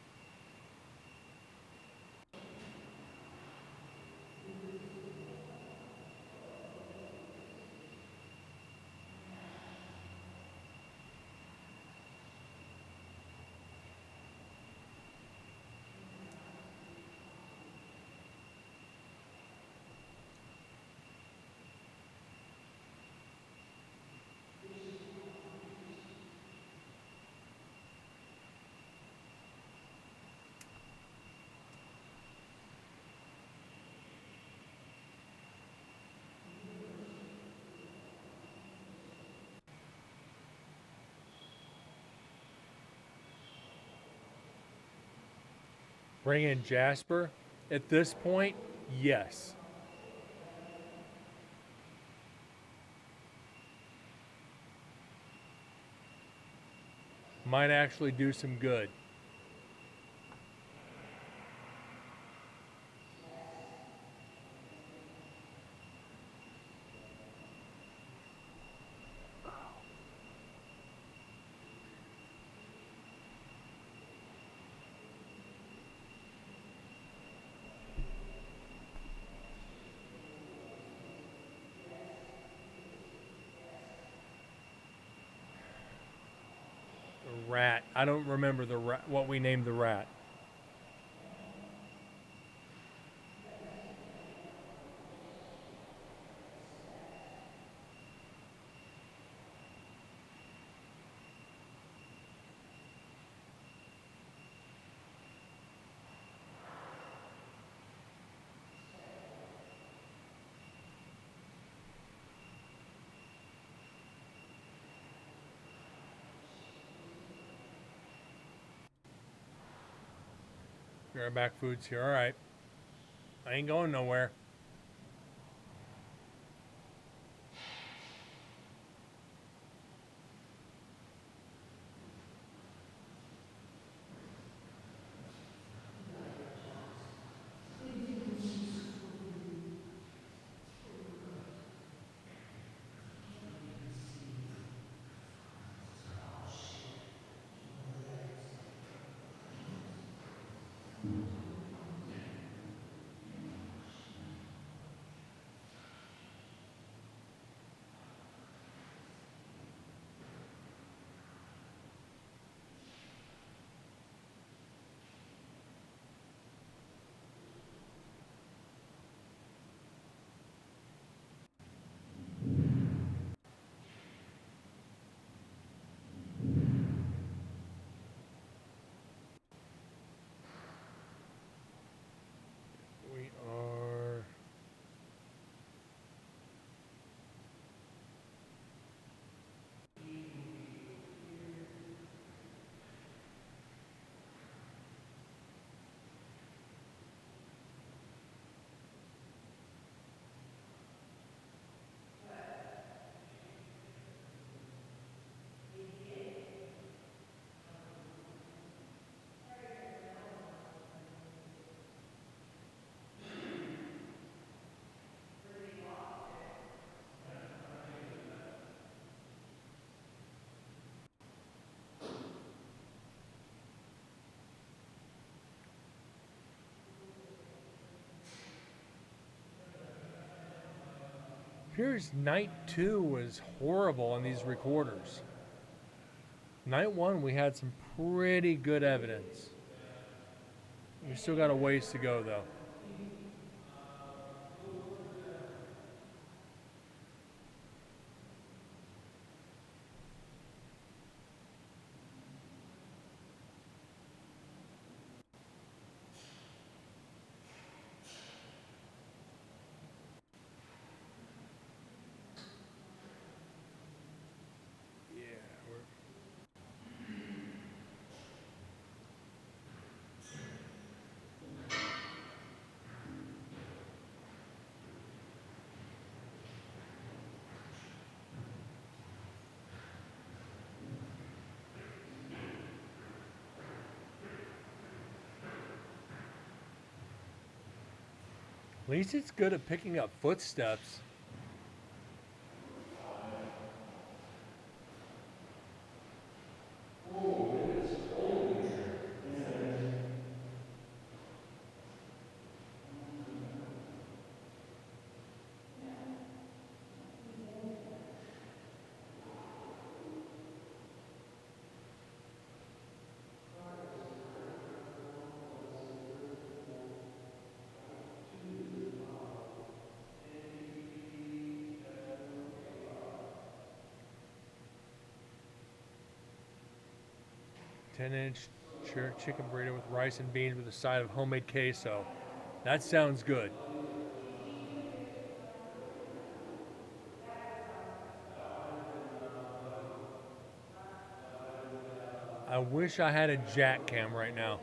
Speaker 1: Bring in Jasper. At this point, yes. Might actually do some good. Rat. I don't remember the rat, what we named the rat. Back food's here. All right. I ain't going nowhere. We are. Here's night 2 was horrible on these recorders. Night 1 we had some pretty good evidence. We still got a ways to go though. Yeah, at least it's good at picking up footsteps. Ten-inch chicken burrito with rice and beans with a side of homemade queso. That sounds good. I wish I had a jack cam right now.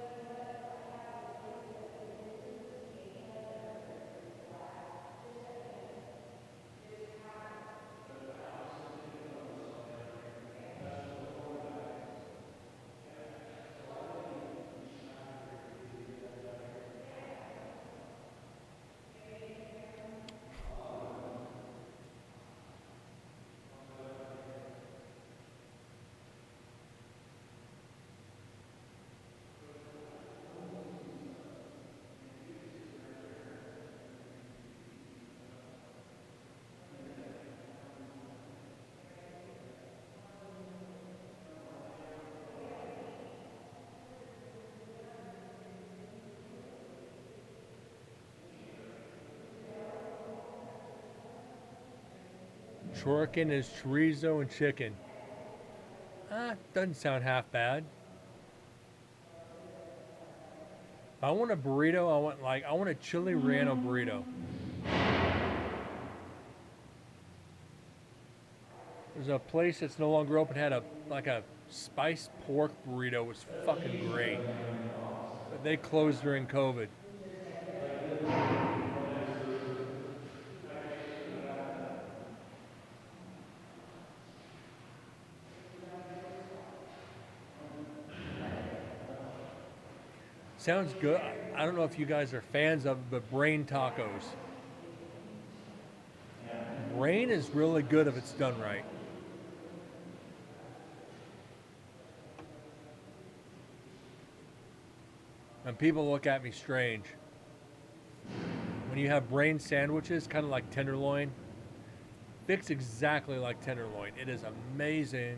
Speaker 1: Chorkin is chorizo and chicken. Doesn't sound half bad. If I want a burrito, I want a chili relleno burrito. There's a place that's no longer open, had a spiced pork burrito. It was fucking great. But they closed during COVID. Sounds good. I don't know if you guys are fans of it, but Brain tacos. Brain is really good if it's done right. And people look at me strange. When you have brain sandwiches, kind of like tenderloin, fixed exactly like tenderloin. It is amazing.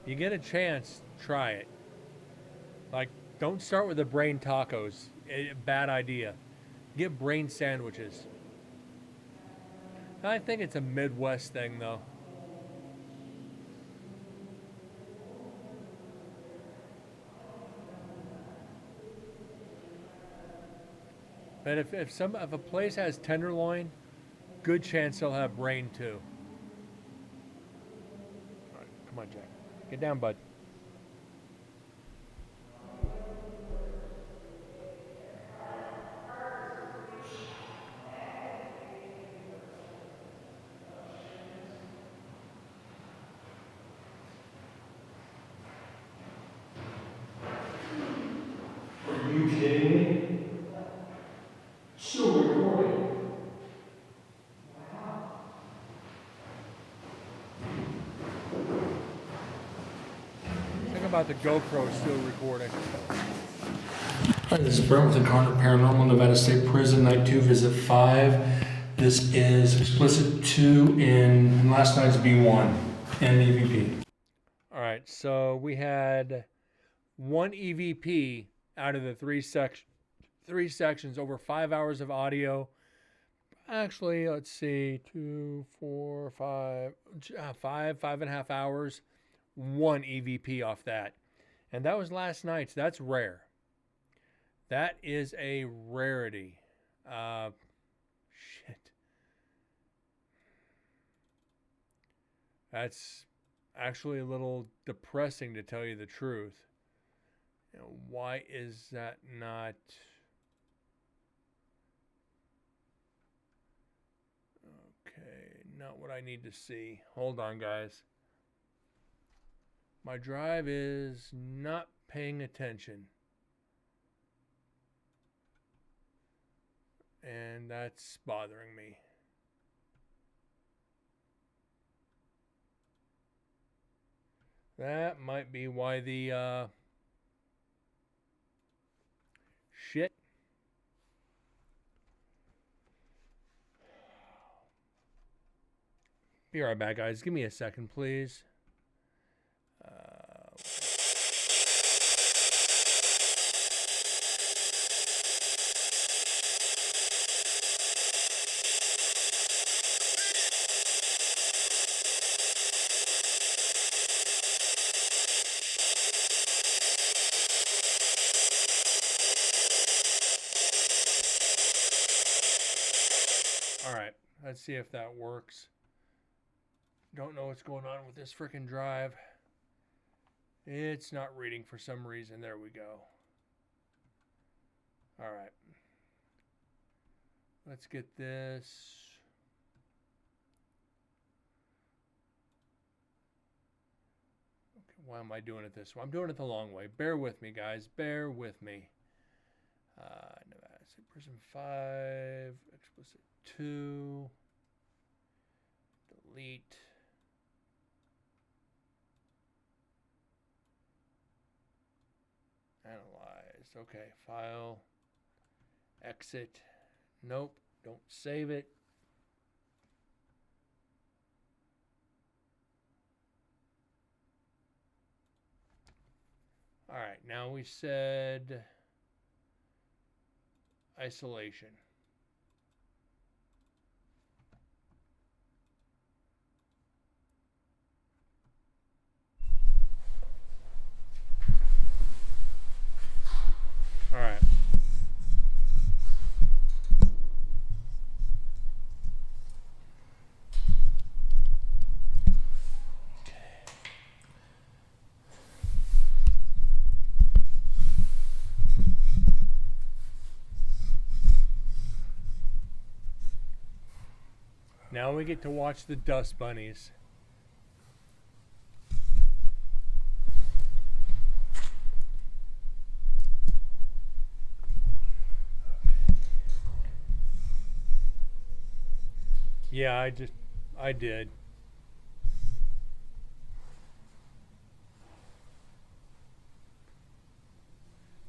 Speaker 1: You get a chance, try it. Like, don't start with the brain tacos. Bad idea. Get brain sandwiches. I think it's a Midwest thing, though. But if a place has tenderloin, good chance they'll have brain too. All right, come on, Jack. Get down, bud.
Speaker 2: Are you kidding me? Still recording.
Speaker 1: Think about the GoPro still recording.
Speaker 6: Hi, this is Brent with Encounter Paranormal, Nevada State Prison, Night 2, Visit 5. This is Explicit 2 in last night's B1 and the EVP.
Speaker 1: All right, so we had one EVP out of the three sections, over 5 hours of audio. Actually, let's see, 2, 4, 5, 5.5 hours. One EVP off that. And that was last night's. That's rare. That is a rarity. Shit. That's actually a little depressing, to tell you the truth. You know, why is that not... Okay, not what I need to see. Hold on, guys. My drive is not paying attention. And that's bothering me. That might be why the shit. Be right back, guys. Give me a second, please. All right, let's see if that works. Don't know what's going on with this freaking drive. It's not reading for some reason. There we go. All right. Let's get this. Okay, why am I doing it this way? I'm doing it the long way. Bear with me, guys. Bear with me. Nevada State Prison 5, Explicit 2, delete. Analyze. Okay, file. Exit. Nope, don't save it. All right, now we said isolation. All right. Now we get to watch the dust bunnies. Yeah, I did.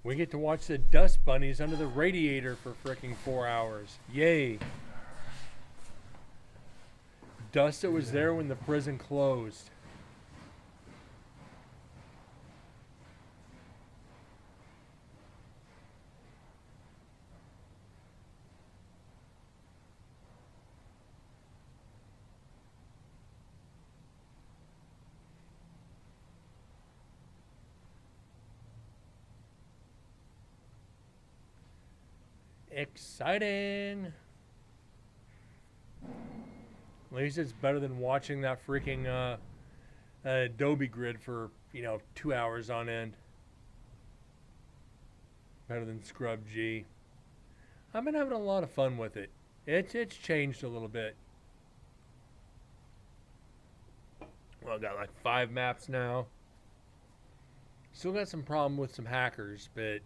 Speaker 1: We get to watch the dust bunnies under the radiator for fricking 4 hours. Yay. Dust that was there when the prison closed. Exciting. At least it's better than watching that freaking Adobe grid for, 2 hours on end. Better than Scrub G. I've been having a lot of fun with it. It's changed a little bit. Well, I got like 5 maps now. Still got some problem with some hackers, but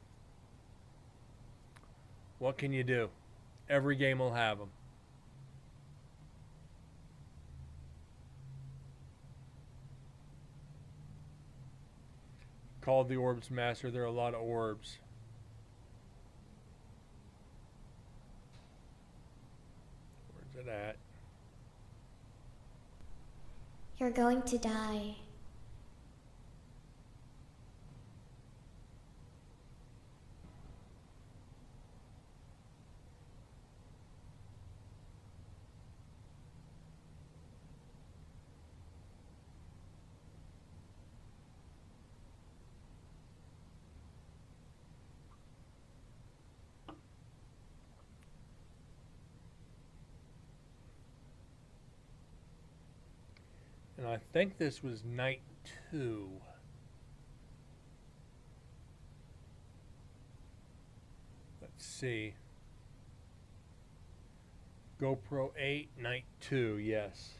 Speaker 1: what can you do? Every game will have them. Called the Orbs Master. There are a lot of orbs. Where's it at?
Speaker 7: You're going to die.
Speaker 1: And I think this was night 2. Let's see. GoPro 8, night 2, yes.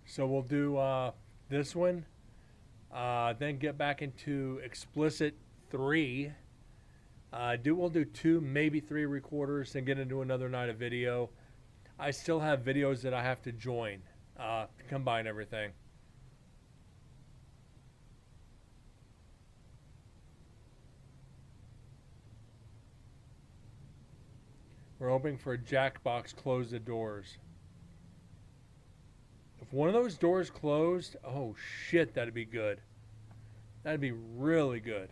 Speaker 1: So we'll do this one. Then get back into Explicit 3. We'll do 2, maybe 3 recorders, then get into another night of video. I still have videos that I have to join to combine everything. We're hoping for a Jackbox close the doors. If one of those doors closed, oh shit, that'd be good. That'd be really good.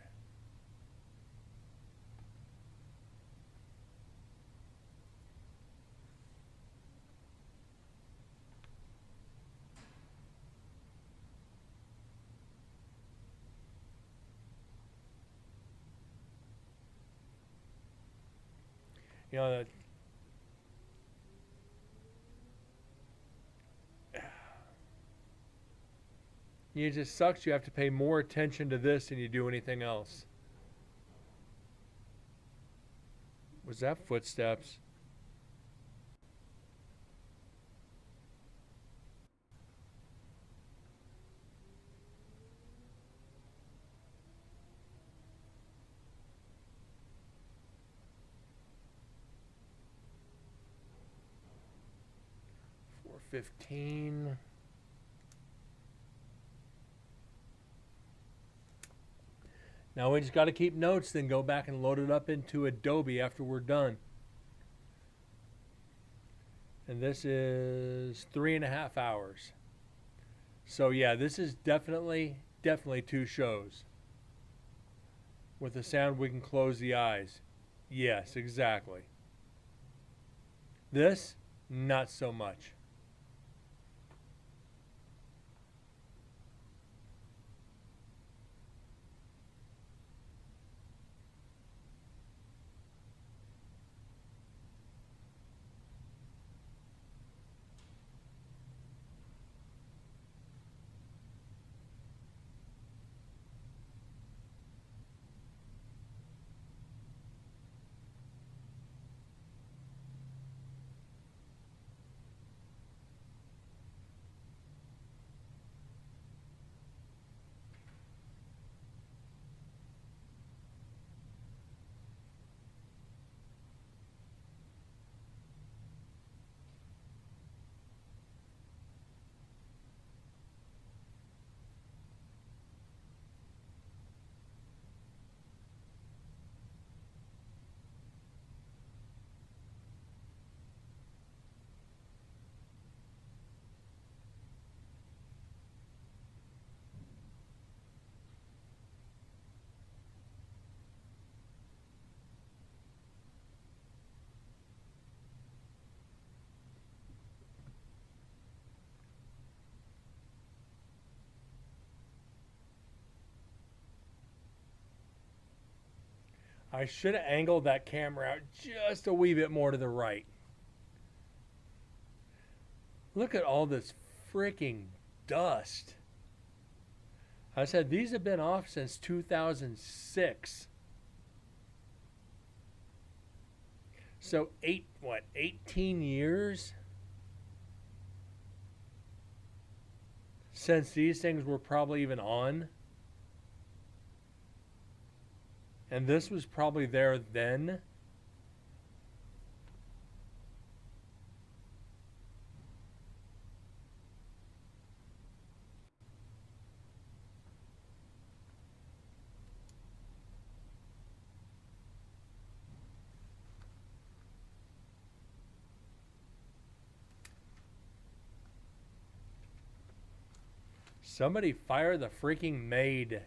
Speaker 1: You know, it just sucks. You have to pay more attention to this than you do anything else. Was that footsteps? $4.15. Now we just got to keep notes, then go back and load it up into Adobe after we're done. And this is 3.5 hours. So yeah, this is definitely 2 shows. With the sound, we can close the eyes. Yes, exactly. This, not so much. I should have angled that camera out just a wee bit more to the right. Look at all this freaking dust. I said these have been off since 2006. So 18 years since these things were probably even on. And this was probably there then. Somebody fire the freaking maid.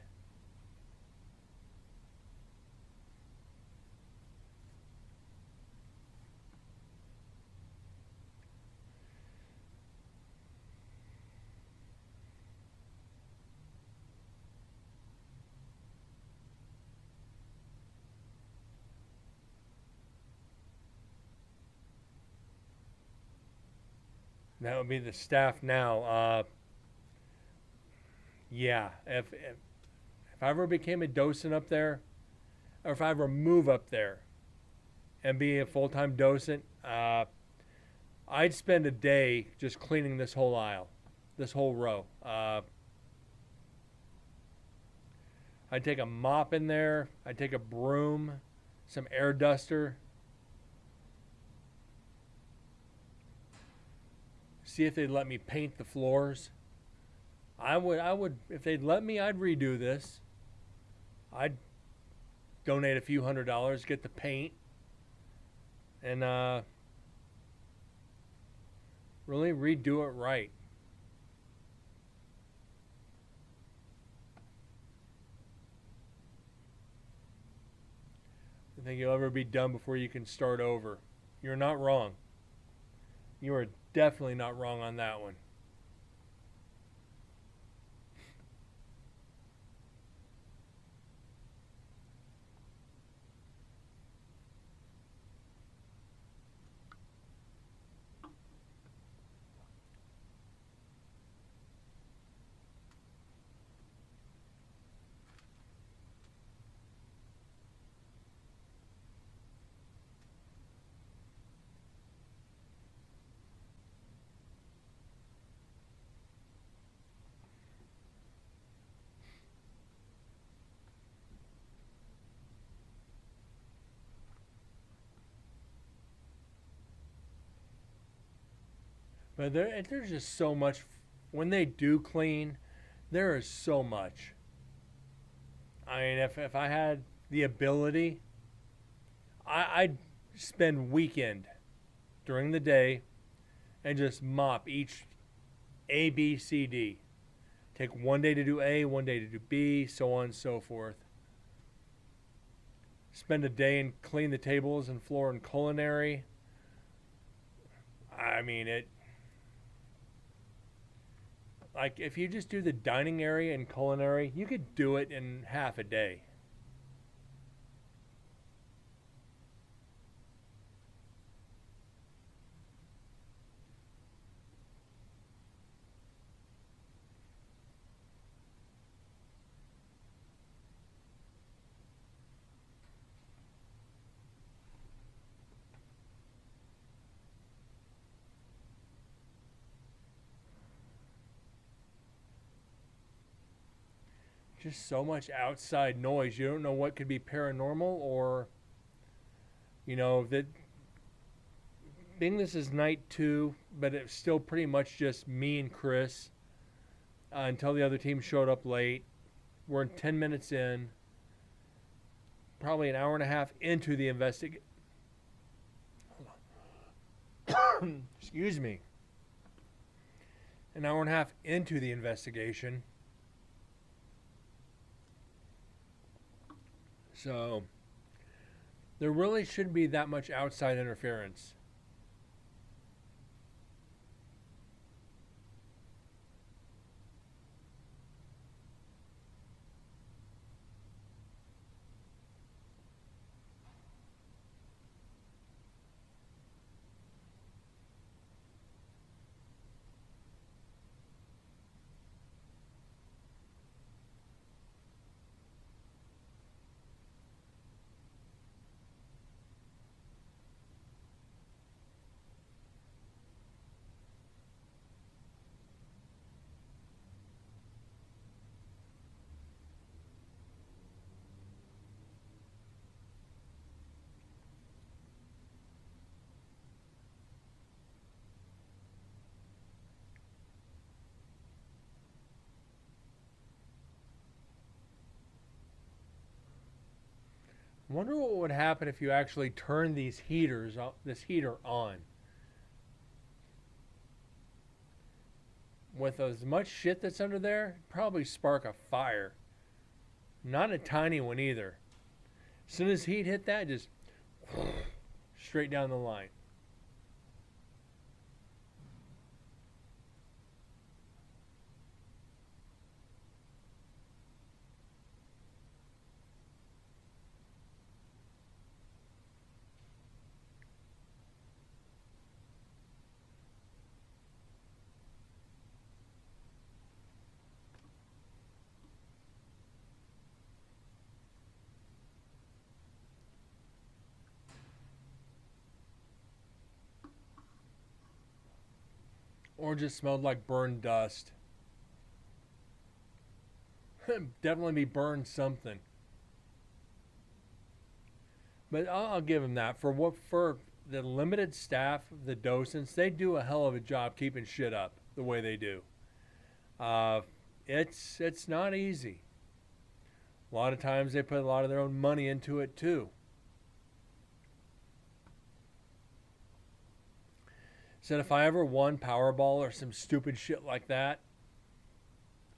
Speaker 1: That would be the staff now. Yeah, if I ever became a docent up there, or if I ever move up there and be a full-time docent, I'd spend a day just cleaning this whole aisle, this whole row. I'd take a mop in there. I'd take a broom, some air duster. See if they'd let me paint the floors. I would, if they'd let me, I'd redo this. I'd donate a few $100s, get the paint, and really redo it right. I think you'll ever be done before you can start over. You're not wrong. You are definitely not wrong on that one. But there's just so much. When they do clean, there is so much. I mean, if I had the ability, I'd spend weekend during the day and just mop each A, B, C, D. Take one day to do A, one day to do B, so on and so forth. Spend a day and clean the tables and floor and culinary. I mean, like, if you just do the dining area and culinary, you could do it in half a day. Just so much outside noise. You don't know what could be paranormal or, that being this is night 2, but it's still pretty much just me and Chris until the other team showed up late. We're 10 minutes in, probably an hour and a half into the investigation. Excuse me. An hour and a half into the investigation. So, there really shouldn't be that much outside interference. I wonder what would happen if you actually turn this heater on. With as much shit that's under there, it'd probably spark a fire. Not a tiny one either. As soon as heat hit that, just straight down the line. Or just smelled like burned dust. Definitely be burned something. But I'll give them that. For the limited staff, the docents, they do a hell of a job keeping shit up the way they do. It's not easy. A lot of times they put a lot of their own money into it too. Said if I ever won Powerball or some stupid shit like that,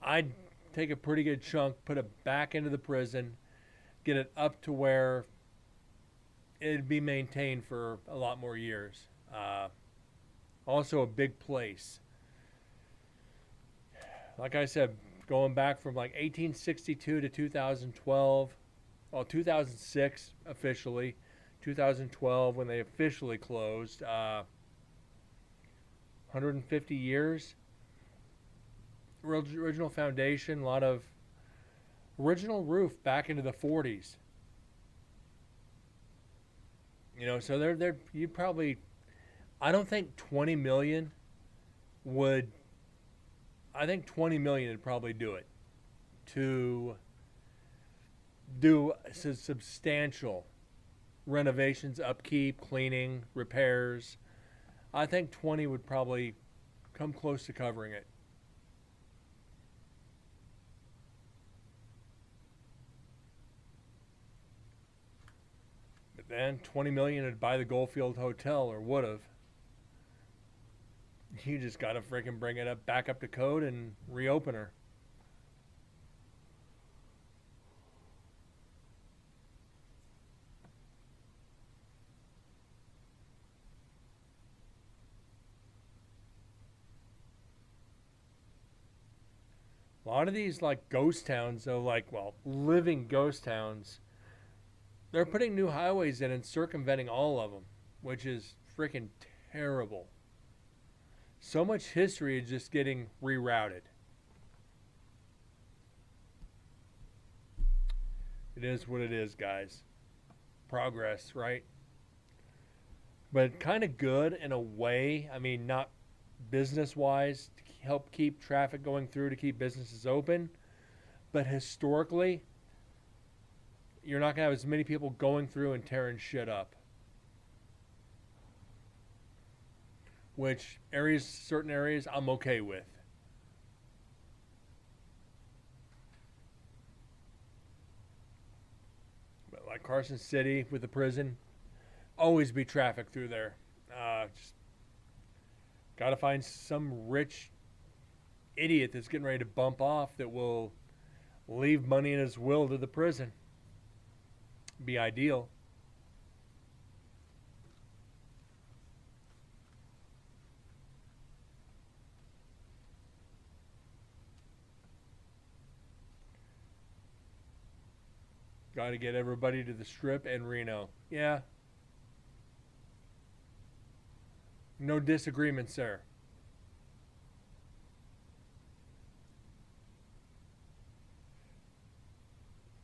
Speaker 1: I'd take a pretty good chunk, put it back into the prison, get it up to where it'd be maintained for a lot more years. Also a big place. Like I said, going back from like 1862 to 2012, well, 2006 officially, 2012 when they officially closed, 150 years. Original foundation, a lot of original roof back into the 40s. You know, so they're you probably, I don't think 20 million would, I think 20 million would probably do it to do substantial renovations, upkeep, cleaning, repairs. I think 20 would probably come close to covering it. But then 20 million would buy the Goldfield Hotel, or would have. You just got to freaking bring it up back up to code and reopen her. A lot of these like ghost towns, though, like, well, living ghost towns, they're putting new highways in and circumventing all of them, which is freaking terrible. So much history is just getting rerouted. It is what it is, guys. Progress, right? But kind of good in a way. I mean, not business-wise, to help keep traffic going through, to keep businesses open. But historically, you're not going to have as many people going through and tearing shit up. Which certain areas, I'm okay with. But like Carson City with the prison, always be traffic through there. Just gotta find some rich idiot that's getting ready to bump off that will leave money in his will to the prison. Be ideal. Got to get everybody to the Strip and Reno. Yeah. No disagreements there.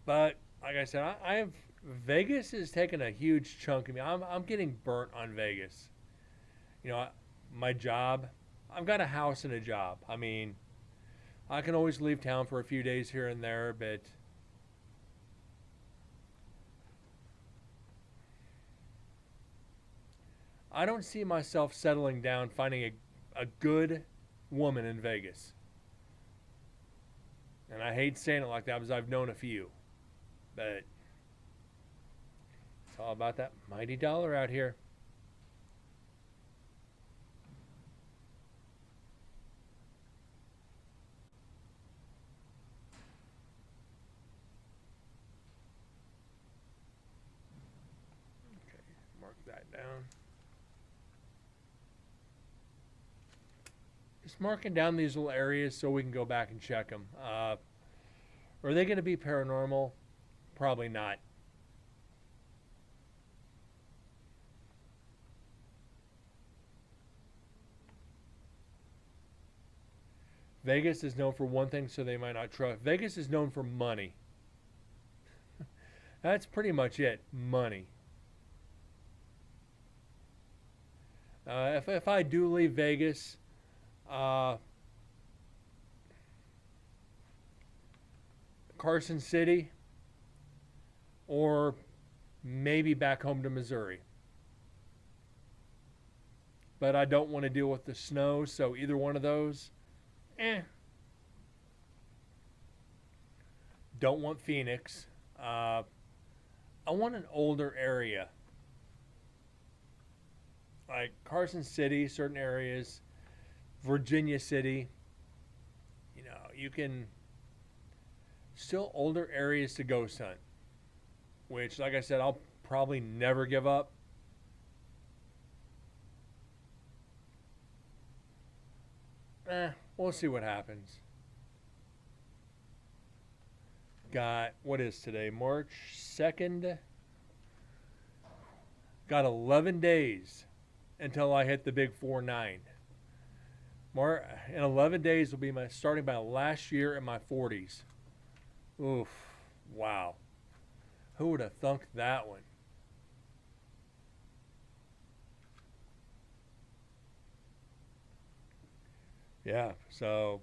Speaker 1: But like I said, I have Vegas has taken a huge chunk of me. I'm getting burnt on Vegas. You know, my job. I've got a house and a job. I mean, I can always leave town for a few days here and there, but I don't see myself settling down, finding a good woman in Vegas. And I hate saying it like that because I've known a few. But It's all about that mighty dollar out here. Okay, mark that down. Just marking down these little areas so we can go back and check them. Are they going to be paranormal? Probably not. Vegas is known for one thing, so they might not trust. Vegas is known for money. That's pretty much it. Money. If I do leave Vegas, Carson City, or maybe back home to Missouri. But I don't want to deal with the snow, so either one of those, Don't want Phoenix. I want an older area. Like Carson City, certain areas, Virginia City. You know, you can still older areas to ghost hunt, which, like I said, I'll probably never give up. We'll see what happens. Got, what is today? March 2nd? Got 11 days until I hit the big 4-9. In 11 days will be starting my last year in my 40s. Oof. Wow. Who would have thunk that one? Yeah, so,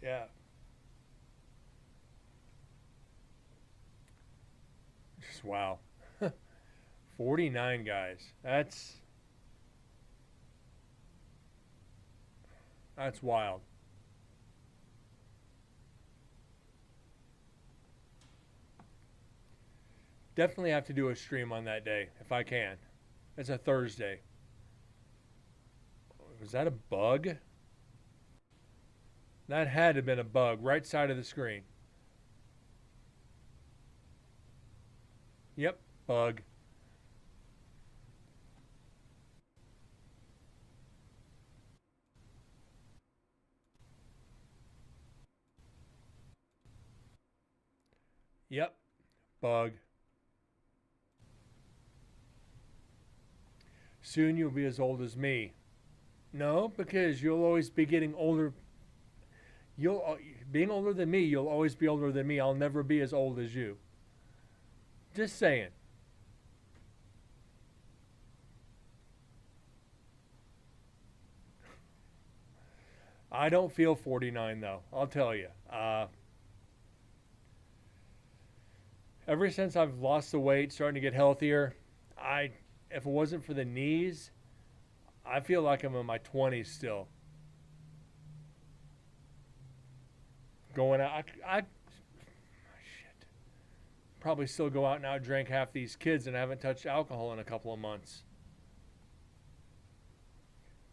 Speaker 1: yeah. Just wow. 49 guys. That's wild. Definitely have to do a stream on that day if I can. It's a Thursday. Was that a bug? That had to have been a bug. Right side of the screen. Yep, bug. Yep, bug. Soon you'll be as old as me. No, because you'll always be getting older. Being older than me, you'll always be older than me. I'll never be as old as you. Just saying. I don't feel 49 though. I'll tell you. Ever since I've lost the weight, starting to get healthier, if it wasn't for the knees, I feel like I'm in my 20s still. Going out, shit. Probably still go out and out drink half these kids, and I haven't touched alcohol in a couple of months.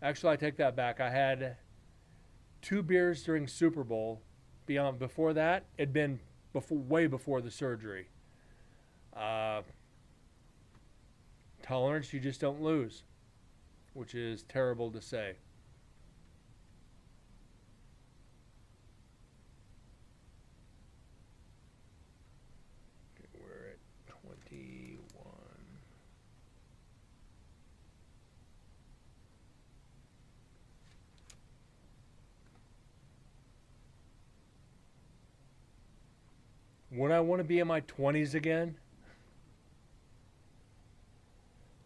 Speaker 1: Actually, I take that back. I had 2 beers during Super Bowl. Before that, it'd been way before the surgery. Tolerance you just don't lose, which is terrible to say. Okay, we're at 21. Would I want to be in my 20s again?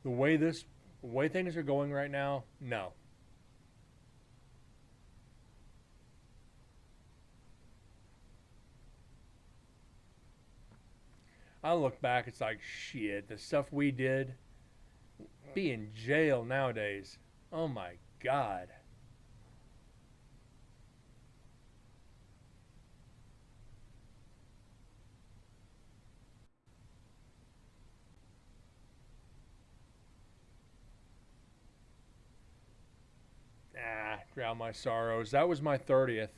Speaker 1: The way things are going right now, no. I look back, it's like, shit, the stuff we did. Be in jail nowadays. Oh my God. Drown my sorrows. That was my 30th.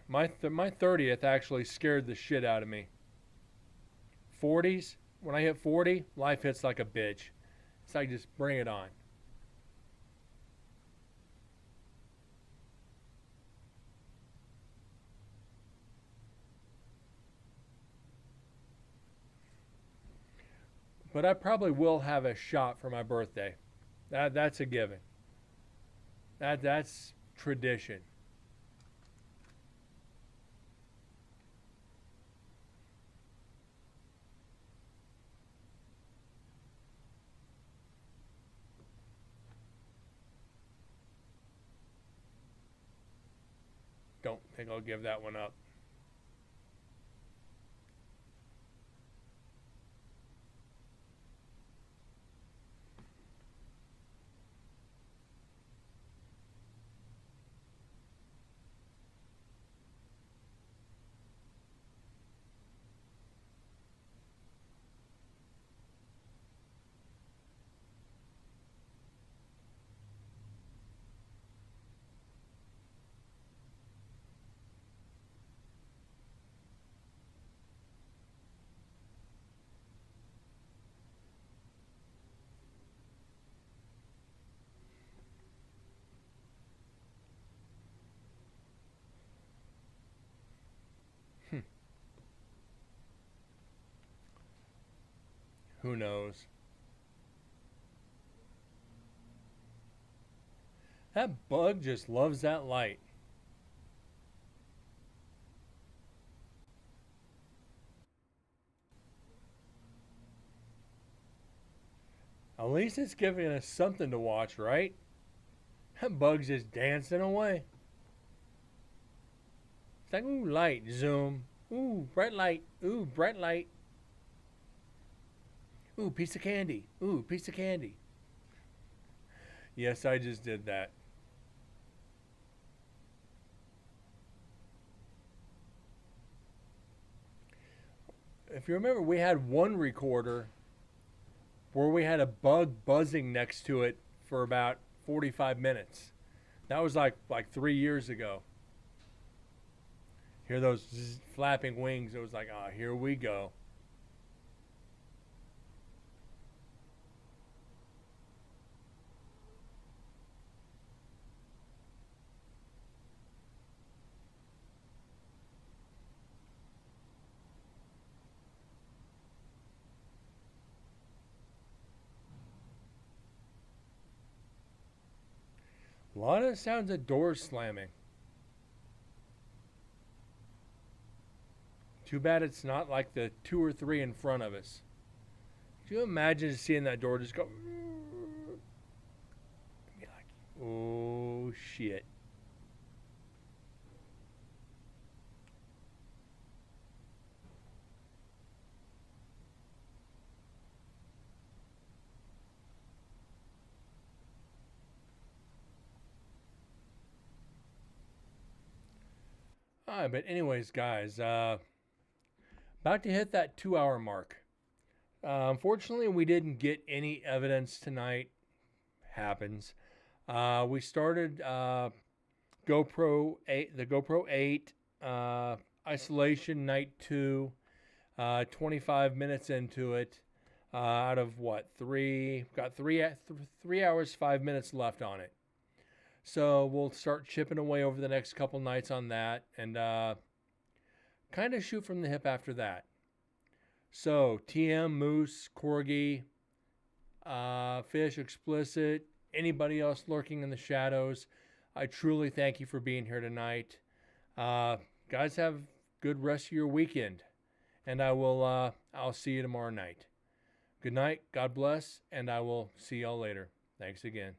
Speaker 1: My 30th actually scared the shit out of me. 40s, when I hit 40, life hits like a bitch. It's like just bring it on. But I probably will have a shot for my birthday. That's a given. That's tradition. Don't think I'll give that one up. Who knows? That bug just loves that light. At least it's giving us something to watch, right? That bug's just dancing away. It's like, ooh, light, zoom. Ooh, bright light. Ooh, bright light. Ooh, piece of candy. Ooh, piece of candy. Yes, I just did that. If you remember, we had one recorder where we had a bug buzzing next to it for about 45 minutes. That was like 3 years ago. Hear those flapping wings. It was like, ah, here we go. A lot of sounds of doors slamming. Too bad it's not like the 2 or 3 in front of us. Could you imagine seeing that door just go? Be like, oh shit. Alright, but anyways, guys, about to hit that 2-hour mark. Unfortunately, we didn't get any evidence tonight. Happens. We started GoPro 8, the GoPro 8 isolation night 2. 25 minutes into it. Out of what? Got 3 hours 5 minutes left on it. So we'll start chipping away over the next couple nights on that, and kind of shoot from the hip after that. So TM, Moose, Corgi, Fish, Explicit, anybody else lurking in the shadows, I truly thank you for being here tonight. Guys, have a good rest of your weekend, and I'll see you tomorrow night. Good night, God bless, and I will see y'all later. Thanks again.